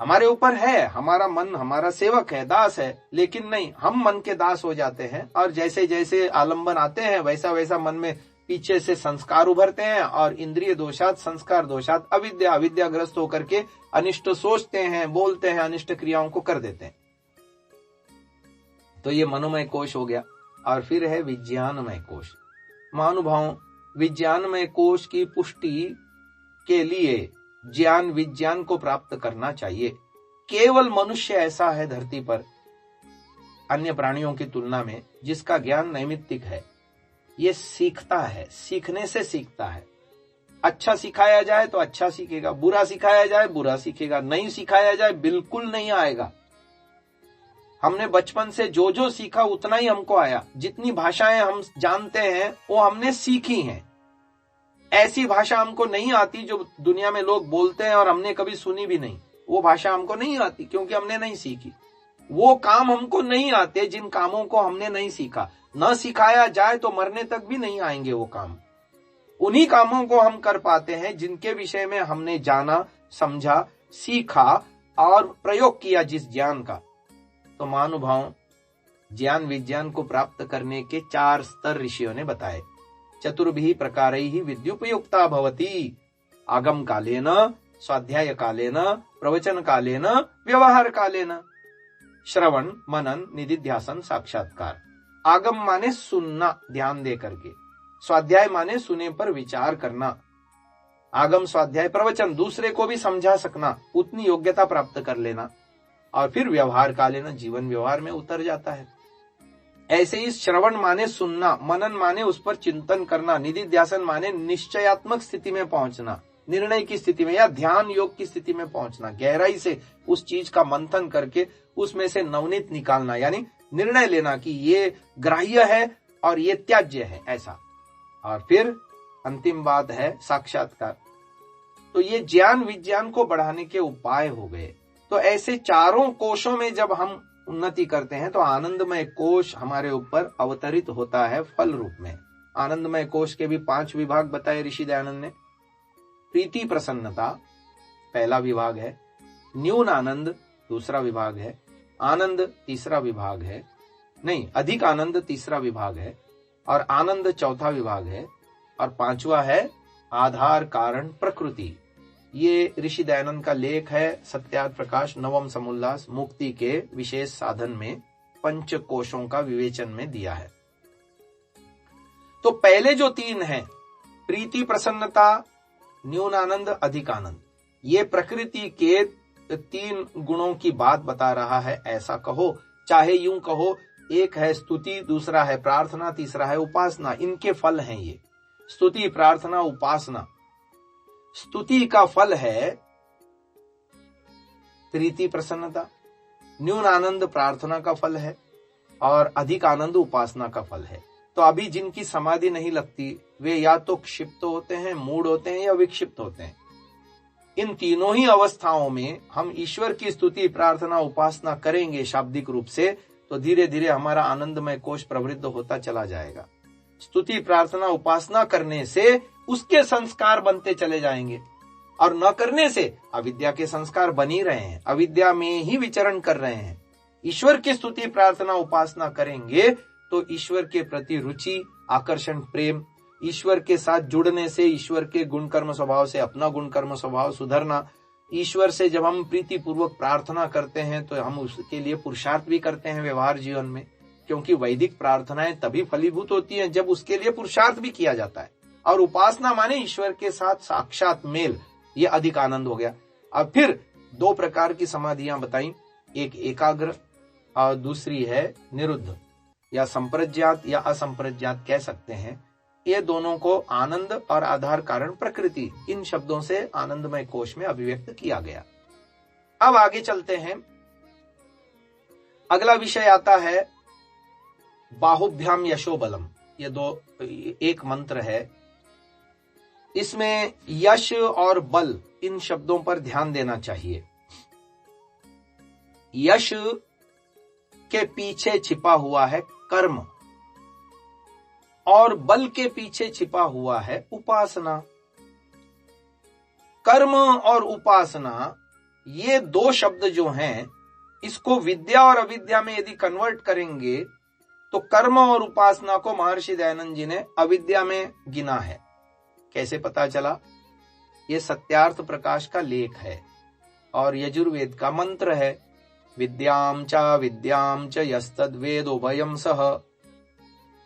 हमारे ऊपर है, हमारा मन हमारा सेवक है, दास है, लेकिन नहीं, हम मन के दास हो जाते हैं और जैसे जैसे आलंबन आते हैं वैसा वैसा मन में पीछे से संस्कार उभरते हैं और इंद्रिय दोषात संस्कार दोषात अविद्याग्रस्त होकर के अनिष्ट सोचते हैं, बोलते हैं, अनिष्ट क्रियाओं को कर देते हैं। तो ये मनोमय कोश हो गया। और फिर है विज्ञानमय कोश। महानुभावों, विज्ञानमय कोश की पुष्टि के लिए ज्ञान विज्ञान को प्राप्त करना चाहिए। केवल मनुष्य ऐसा है धरती पर अन्य प्राणियों की तुलना में जिसका ज्ञान नैमित्तिक है। ये सीखता है, सीखने से सीखता है। अच्छा सिखाया जाए तो अच्छा सीखेगा, बुरा सिखाया जाए बुरा सीखेगा, नहीं सिखाया जाए बिल्कुल नहीं आएगा। हमने बचपन से जो जो सीखा उतना ही हमको आया। जितनी भाषाएं हम जानते हैं वो हमने सीखी हैं। ऐसी भाषा हमको नहीं आती जो दुनिया में लोग बोलते हैं और हमने कभी सुनी भी नहीं। वो भाषा हमको नहीं आती क्योंकि हमने नहीं सीखी। वो काम हमको नहीं आते जिन कामों को हमने नहीं सीखा। न सिखाया जाए तो मरने तक भी नहीं आएंगे वो काम। उन्हीं कामों को हम कर पाते हैं जिनके विषय में हमने जाना, समझा, सीखा और प्रयोग किया जिस ज्ञान का। तो महानुभावों, ज्ञान विज्ञान को प्राप्त करने के 4 स्तर ऋषियों ने बताए। चतुर्भिः प्रकारैः विद्युपयुक्ता भवति। आगम कालेन, स्वाध्याय कालेन, प्रवचन कालेन, व्यवहार कालेन। श्रवण, मनन, निधिध्यासन, साक्षात्कार। आगम माने सुनना ध्यान दे करके, स्वाध्याय माने सुने पर विचार करना। आगम, स्वाध्याय, प्रवचन दूसरे को भी समझा सकना, उतनी योग्यता प्राप्त कर लेना। और फिर व्यवहार कालेन, जीवन व्यवहार में उतर जाता है। ऐसे ही श्रवण माने सुनना, मनन माने उस पर चिंतन करना, निधिध्यासन माने निश्चयात्मक स्थिति में पहुंचना, निर्णय की स्थिति में या ध्यान योग की स्थिति में पहुंचना, गहराई से उस चीज का मंथन करके उसमें से नवनीत निकालना, यानी निर्णय लेना कि ये ग्राह्य है और ये त्याज्य है, ऐसा। और फिर अंतिम बात है साक्षात्कार। तो ये ज्ञान विज्ञान को बढ़ाने के उपाय हो गए। तो ऐसे चारों कोशों में जब हम उन्नति करते हैं तो आनंदमय कोश हमारे ऊपर अवतरित होता है फल रूप में। आनंदमय कोश के भी 5 विभाग बताए ऋषि दयानंद ने। प्रीति प्रसन्नता पहला विभाग है, न्यून आनंद दूसरा विभाग है, आनंद तीसरा विभाग है, नहीं अधिक आनंद तीसरा विभाग है, और आनंद चौथा विभाग है, और 5वां है आधार कारण प्रकृति। ये ऋषि दयानंद का लेख है सत्यार्थ प्रकाश नवम समुल्लास मुक्ति के विशेष साधन में 5 कोशों का विवेचन में दिया है। तो पहले जो 3 हैं, प्रीति प्रसन्नता, न्यून आनंद, अधिक आनंद, ये प्रकृति के 3 गुणों की बात बता रहा है, ऐसा कहो। चाहे यूं कहो, एक है स्तुति, दूसरा है प्रार्थना, तीसरा है उपासना। इनके फल हैं ये, स्तुति, प्रार्थना, उपासना। स्तुति का फल है प्रीति प्रसन्नता, न्यून आनंद प्रार्थना का फल है, और अधिक आनंद उपासना का फल है। तो अभी जिनकी समाधि नहीं लगती वे या तो क्षिप्त होते हैं, मूढ़ होते हैं, या विक्षिप्त होते हैं। इन तीनों ही अवस्थाओं में हम ईश्वर की स्तुति, प्रार्थना, उपासना करेंगे शाब्दिक रूप से, तो धीरे धीरे हमारा आनंदमय कोश प्रवृद्ध होता चला जाएगा। स्तुति, प्रार्थना, उपासना करने से उसके संस्कार बनते चले जाएंगे, और न करने से अविद्या के संस्कार बन ही रहे हैं, अविद्या में ही विचरण कर रहे हैं। ईश्वर की स्तुति, प्रार्थना, उपासना करेंगे तो ईश्वर के प्रति रुचि, आकर्षण, प्रेम, ईश्वर के साथ जुड़ने से ईश्वर के गुण कर्म स्वभाव से अपना गुण कर्म स्वभाव सुधरना। ईश्वर से जब हम प्रीति पूर्वक प्रार्थना करते हैं तो हम उसके लिए पुरुषार्थ भी करते हैं व्यवहार जीवन में, क्योंकि वैदिक प्रार्थनाएं तभी फलीभूत होती हैं जब उसके लिए पुरुषार्थ भी किया जाता है। और उपासना माने ईश्वर के साथ साक्षात मेल, ये अधिक आनंद हो गया। अब फिर 2 प्रकार की समाधियां बताई, एक एकाग्र और दूसरी है निरुद्ध, या संप्रज्ञात या असंप्रज्ञात कह सकते हैं। ये दोनों को आनंद और आधार कारण प्रकृति, इन शब्दों से आनंदमय कोश में अभिव्यक्त किया गया। अब आगे चलते हैं। अगला विषय आता है बाहुभ्याम यशो बलम। ये एक मंत्र है, इसमें यश और बल इन शब्दों पर ध्यान देना चाहिए। यश के पीछे छिपा हुआ है कर्म, और बल के पीछे छिपा हुआ है उपासना। कर्म और उपासना, ये 2 शब्द जो हैं, इसको विद्या और अविद्या में यदि कन्वर्ट करेंगे तो कर्म और उपासना को महर्षि दयानंद जी ने अविद्या में गिना है। कैसे पता चला? ये सत्यार्थ प्रकाश का लेख है और यजुर्वेद का मंत्र है। विद्याम च यस्तद्वेदोभयं सह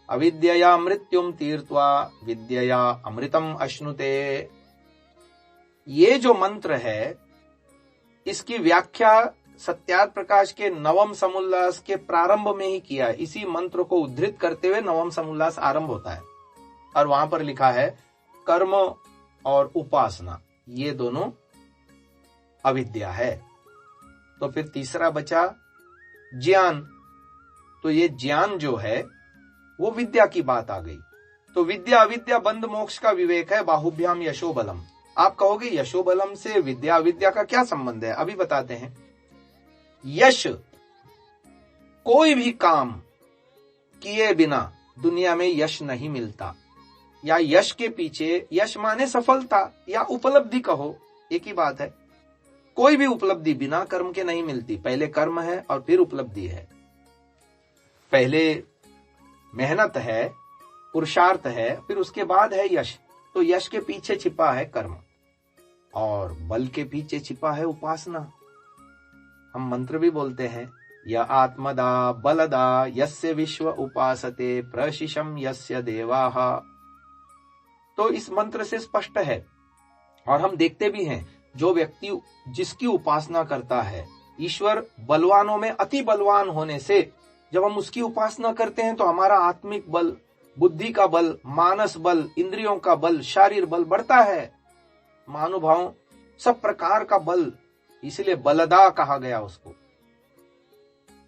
अविद्यया मृत्युम तीर्त्वा विद्यया अमृतम अश्नुते। ये जो मंत्र है, इसकी व्याख्या सत्यार्थ प्रकाश के नवम समुल्लास के प्रारंभ में ही किया है। इसी मंत्र को उद्धृत करते हुए नवम समुल्लास आरंभ होता है, और वहां पर लिखा है कर्म और उपासना ये दोनों अविद्या है। तो फिर तीसरा बचा ज्ञान। तो ये ज्ञान जो है वो विद्या की बात आ गई। तो विद्या अविद्या बंध मोक्ष का विवेक है बाहुभ्याम यशो बलम। आप कहोगे यशो बलम से विद्या अविद्या का क्या संबंध है? अभी बताते हैं। यश, कोई भी काम किए बिना दुनिया में यश नहीं मिलता, या यश के पीछे, यश माने सफलता या उपलब्धि कहो, एक ही बात है। कोई भी उपलब्धि बिना कर्म के नहीं मिलती। पहले कर्म है और फिर उपलब्धि है। पहले मेहनत है, पुरुषार्थ है, फिर उसके बाद है यश। तो यश के पीछे छिपा है कर्म और बल के पीछे छिपा है उपासना। हम मंत्र भी बोलते हैं, य आत्मदा बलदा यस्य विश्व उपासते प्रशिशम यस्य देवाः। तो इस मंत्र से स्पष्ट है और हम देखते भी हैं, जो व्यक्ति जिसकी उपासना करता है, ईश्वर बलवानों में अति बलवान होने से जब हम उसकी उपासना करते हैं तो हमारा आत्मिक बल, बुद्धि का बल, मानस बल, इंद्रियों का बल, शारीर बल बढ़ता है। महानुभाव, सब प्रकार का बल, इसलिए बलदा कहा गया उसको।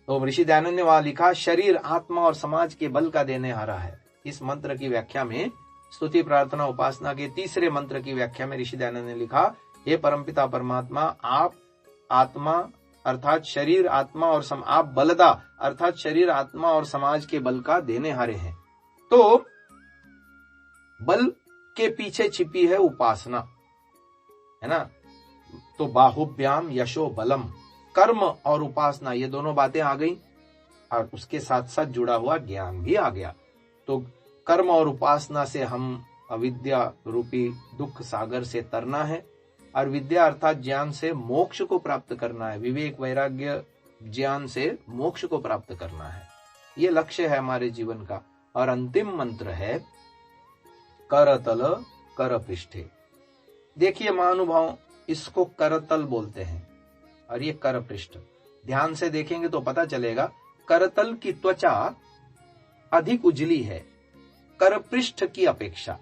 तो ऋषि दयानंद ने वहां लिखा, शरीर, आत्मा और समाज के बल का देने हारा है। इस मंत्र की व्याख्या में, स्तुति प्रार्थना उपासना के तीसरे मंत्र की व्याख्या में ऋषि दयानंद ने लिखा, हे परमपिता परमात्मा, आप आत्मा अर्थात शरीर, आत्मा और आप बलदा अर्थात शरीर, आत्मा और समाज के बल का देने हारे हैं। तो बल के पीछे छिपी है उपासना, है ना। तो बाहुभ्याम यशो बलम, कर्म और उपासना, ये दोनों बातें आ गई और उसके साथ साथ जुड़ा हुआ ज्ञान भी आ गया। तो कर्म और उपासना से हम अविद्या रूपी दुख सागर से तरना है और विद्या अर्थात ज्ञान से मोक्ष को प्राप्त करना है। विवेक वैराग्य ज्ञान से मोक्ष को प्राप्त करना है, ये लक्ष्य है हमारे जीवन का। और अंतिम मंत्र है करतल कर पृष्ठे। देखिए महानुभाव, इसको करतल बोलते हैं और ये कर पृष्ठ। ध्यान से देखेंगे तो पता चलेगा, करतल की त्वचा अधिक उजली है कर पृष्ठ की अपेक्षा।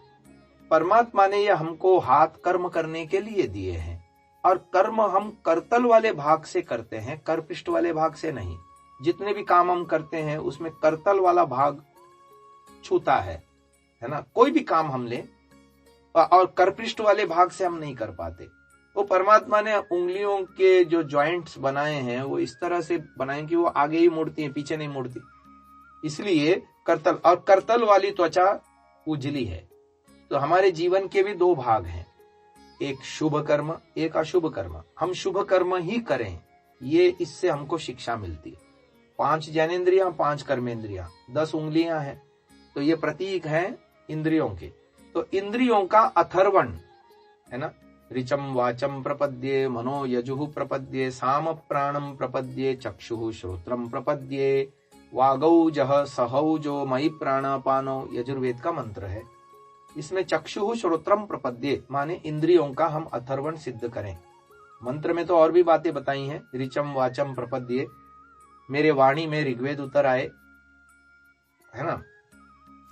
परमात्मा ने यह हमको हाथ कर्म करने के लिए दिए हैं और कर्म हम करतल वाले भाग से करते हैं, कर पृष्ठ वाले भाग से नहीं। जितने भी काम हम करते हैं उसमें करतल वाला भाग छूता है ना। कोई भी काम हम लें और करपृष्ठ वाले भाग से हम नहीं कर पाते। वो परमात्मा ने उंगलियों के जो जॉइंट्स बनाए हैं वो इस तरह से बनाए कि वो आगे ही मुड़ती हैं, पीछे नहीं मुड़ती। इसलिए करतल, और करतल वाली त्वचा उजली है। तो हमारे जीवन के भी दो भाग हैं, एक शुभ कर्म, एक अशुभ कर्म। हम शुभ कर्म ही करें, ये इससे हमको शिक्षा मिलती है। 5 ज्ञानेंद्रियां, 5 कर्मेंद्रियां, 10 उंगलियां हैं। तो ये प्रतीक हैं इंद्रियों के। तो इंद्रियों का अथर्वण है ना, ऋचम वाचम प्रपद्ये, मनो यजुः प्रपद्ये, साम प्राणम प्रपद्ये, चक्षुः श्रोत्रम प्रपद्ये, वागौजः सहौजो मयि प्राणापानो, यजुर्वेद का मंत्र है। इसमें चक्षुः श्रोत्रम प्रपद्ये माने इंद्रियों का हम अथर्वण सिद्ध करें। मंत्र में तो और भी बातें बताई हैं, ऋचम वाचम प्रपद्ये, मेरे वाणी में ऋग्वेद उतर आए, है ना।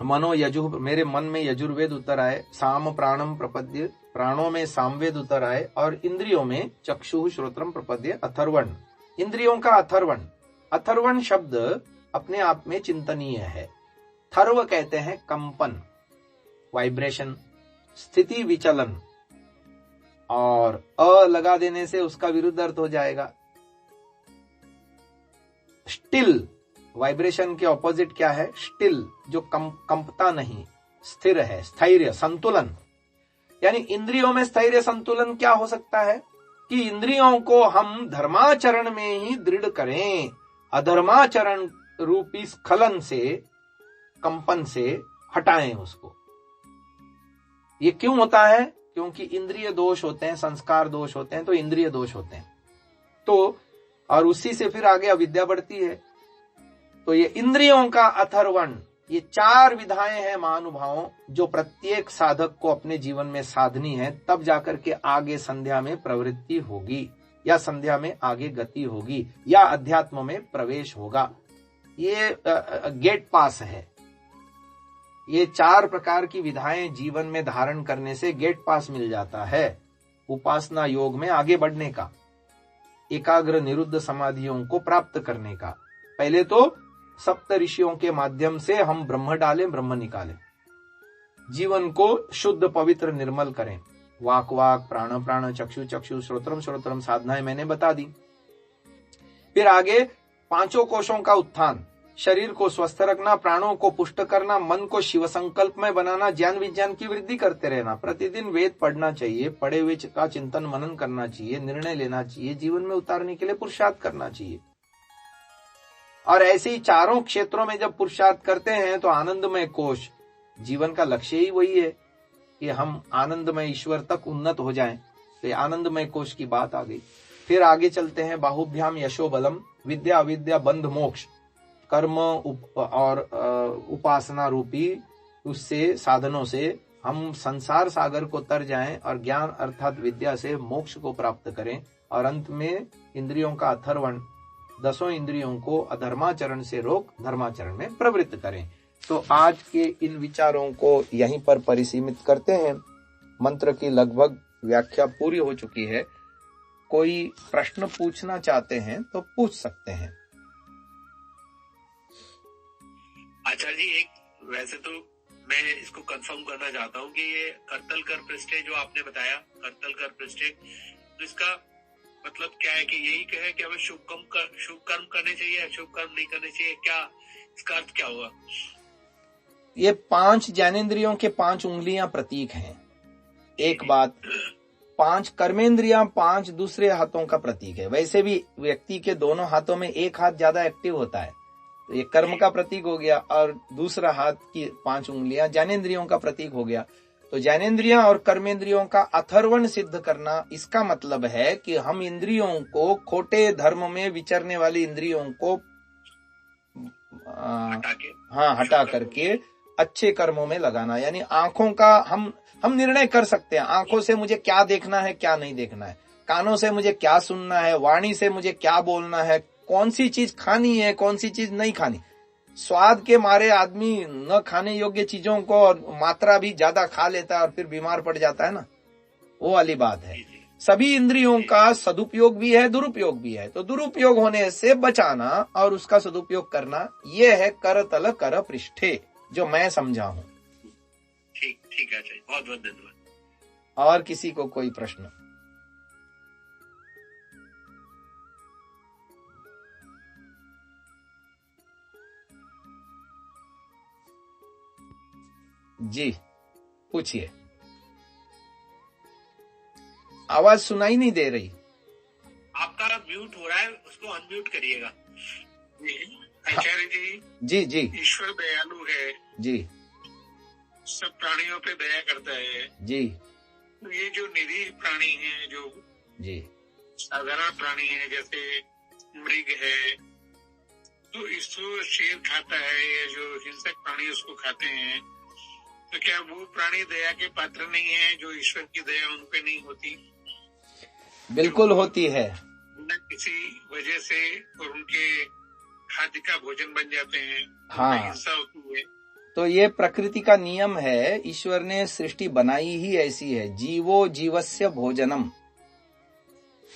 मनो यजुः, मेरे मन में यजुर्वेद उतर आए। साम प्राणम प्रपद्ये, प्राणों में सामवेद उतर आए। और इंद्रियों में चक्षुः श्रोत्रम प्रपद्ये, अथर्वण, इंद्रियों का अथर्वण। अथर्वण शब्द अपने आप में चिंतनीय है। थर्व कहते हैं कंपन, वाइब्रेशन, स्थिति विचलन, और अ लगा देने से उसका विरुद्ध अर्थ हो जाएगा स्टिल। वाइब्रेशन के ऑपोजिट क्या है? स्टिल, जो कंपता नहीं, स्थिर है, स्थैर्य, संतुलन। यानी इंद्रियों में स्थैर्य संतुलन क्या हो सकता है कि इंद्रियों को हम धर्माचरण में ही दृढ़ करें, अधर्माचरण रूपी स्खलन से, कंपन से हटाएं उसको। ये क्यों होता है? क्योंकि इंद्रिय दोष होते हैं, संस्कार दोष होते हैं, तो इंद्रिय दोष होते हैं। तो और उसी से फिर आगे अविद्या बढ़ती है। तो ये इंद्रियों का अथर्वण, ये 4 विधाएं हैं महानुभावों, जो प्रत्येक साधक को अपने जीवन में साधनी है, तब जाकर के आगे संध्या में प्रवृत्ति होगी, या संध्या में आगे गति होगी, या अध्यात्म में प्रवेश होगा। ये गेट पास है। ये 4 प्रकार की विधाएं जीवन में धारण करने से गेट पास मिल जाता है उपासना योग में आगे बढ़ने का, एकाग्र निरुद्ध समाधियों को प्राप्त करने का। पहले तो सप्त ऋषियों के माध्यम से हम ब्रह्म डालें, ब्रह्म निकालें, जीवन को शुद्ध पवित्र निर्मल करें। वाक वाक, प्राण प्राण, चक्षु चक्षु, श्रोत्रम श्रोत्रम साधनाएं मैंने बता दी। फिर आगे पांचों कोशों का उत्थान, शरीर को स्वस्थ रखना, प्राणों को पुष्ट करना, मन को शिव संकल्प में बनाना, ज्ञान विज्ञान की वृद्धि करते रहना। प्रतिदिन वेद पढ़ना चाहिए, पढ़े हुए का चिंतन मनन करना चाहिए, निर्णय लेना चाहिए, जीवन में उतारने के लिए पुरुषार्थ करना चाहिए। और ऐसे ही चारों क्षेत्रों में जब पुरुषार्थ करते हैं तो आनंदमय कोश, जीवन का लक्ष्य ही वही है कि हम आनंदमय ईश्वर तक उन्नत हो जाएं। तो आनंदमय कोश की बात आ गई। फिर आगे चलते हैं, बाहुभ्याम यशो बलम, विद्या अविद्या बंध मोक्ष, कर्म और उपासना रूपी उससे साधनों से हम संसार सागर को तर जाएं और ज्ञान अर्थात विद्या से मोक्ष को प्राप्त करें। और अंत में इंद्रियों का अथर्वण, दसों इंद्रियों को अधर्माचरण से रोक धर्माचरण में प्रवृत्त करें। तो आज के इन विचारों को यहीं पर परिसीमित करते हैं। मंत्र की लगभग व्याख्या पूरी हो चुकी है। कोई प्रश्न पूछना चाहते हैं तो पूछ सकते हैं। आचार्य जी, एक वैसे तो मैं इसको कंफर्म करना चाहता हूँ कि ये करतल कर पृष्ठे जो आपने बताया, करतल कर पृष्ठे, तो इसका मतलब क्या है कि यही कहे कि हमें शुभ कर्म करने चाहिए या शुभ कर्म नहीं करने चाहिए, क्या इसका अर्थ क्या होगा? ये 5 ज्ञानेंद्रियों के 5 उंगलियां प्रतीक हैं। एक बात, 5 कर्मेंद्रियां 5 दूसरे हाथों का प्रतीक है। वैसे भी व्यक्ति के दोनों हाथों में एक हाथ ज्यादा एक्टिव होता है, तो ये कर्म का प्रतीक हो गया, और दूसरा हाथ की 5 उंगलियां ज्ञानेंद्रियों का प्रतीक हो गया। तो ज्ञानेंद्रियां और कर्मेंद्रियों का अथर्वण सिद्ध करना, इसका मतलब है कि हम इंद्रियों को, खोटे धर्म में विचरने वाली इंद्रियों को हटा करके अच्छे कर्मों में लगाना। यानी आंखों का हम निर्णय कर सकते हैं, आंखों से मुझे क्या देखना है क्या नहीं देखना है, कानों से मुझे क्या सुनना है, वाणी से मुझे क्या बोलना है, कौन सी चीज खानी है कौन सी चीज नहीं खानी। स्वाद के मारे आदमी न खाने योग्य चीजों को और मात्रा भी ज्यादा खा लेता है और फिर बीमार पड़ जाता है ना, वो वाली बात है। सभी इंद्रियों का सदुपयोग भी है, दुरुपयोग भी है। तो दुरुपयोग होने से बचाना और उसका सदुपयोग करना, ये है करतल कर पृष्ठे, जो मैं समझा हूं। ठीक है, बहुत बहुत धन्यवाद। और किसी को कोई प्रश्न? जी पूछिए। आवाज सुनाई नहीं दे रही। आपका म्यूट हो रहा है, उसको अनम्यूट करिएगा। आचार्य जी। जी जी। ईश्वर दयालु है जी, सब प्राणियों पे दया करता है जी। ये जो निरीह प्राणी हैं, जो जी साधारण प्राणी हैं, जैसे मृग है, तो इसको शेर खाता है, या जो हिंसक प्राणी उसको खाते हैं, तो क्या वो प्राणी दया के पात्र नहीं है? जो ईश्वर की दया उन पे नहीं होती? बिल्कुल होती है। न किसी वजह से और उनके खाद्य का भोजन बन जाते हैं। हाँ, हिंसा होती है। तो ये प्रकृति का नियम है, ईश्वर ने सृष्टि बनाई ही ऐसी है। जीवो जीवस्य भोजनम,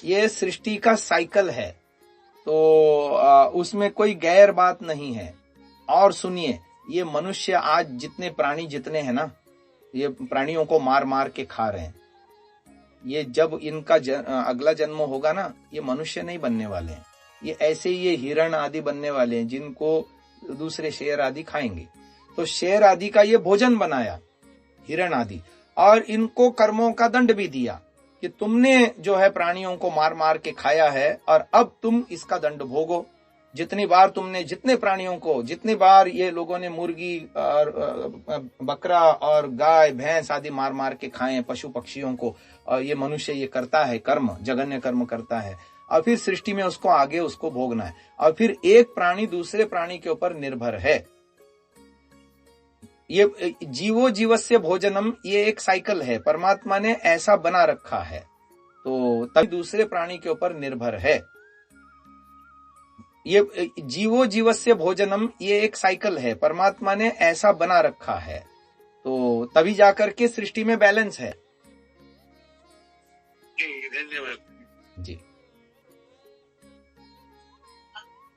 ये सृष्टि का साइकिल है। तो उसमें कोई गैर बात नहीं है। और सुनिए, ये मनुष्य आज जितने प्राणी जितने हैं ना, ये प्राणियों को मार मार के खा रहे हैं। ये जब इनका अगला जन्म होगा ना, ये मनुष्य नहीं बनने वाले हैं, ये ऐसे ही ये हिरण आदि बनने वाले हैं, जिनको दूसरे शेर आदि खाएंगे। तो शेर आदि का ये भोजन बनाया, हिरण आदि, और इनको कर्मों का दंड भी दिया कि तुमने जो है प्राणियों को मार मार के खाया है और अब तुम इसका दंड भोगो। जितनी बार तुमने, जितने प्राणियों को, जितनी बार ये लोगों ने मुर्गी और बकरा और गाय भैंस आदि मार मार के खाए, पशु पक्षियों को, और ये मनुष्य ये करता है कर्म, जघन्य कर्म करता है, और फिर सृष्टि में उसको आगे उसको भोगना है। और फिर एक प्राणी दूसरे प्राणी के ऊपर निर्भर है। ये जीवो जीवस्य भोजनम, ये एक साइकिल है, परमात्मा ने ऐसा बना रखा है, तो तभी दूसरे प्राणी के ऊपर निर्भर है। ये जीवो जीवस्य भोजनम, ये एक साइकिल है, परमात्मा ने ऐसा बना रखा है, तो तभी जाकर के सृष्टि में बैलेंस है। जी धन्यवाद जी,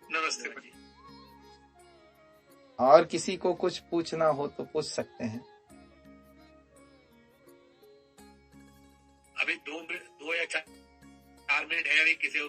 नमस्ते जी। और किसी को कुछ पूछना हो तो पूछ सकते हैं। है, किसे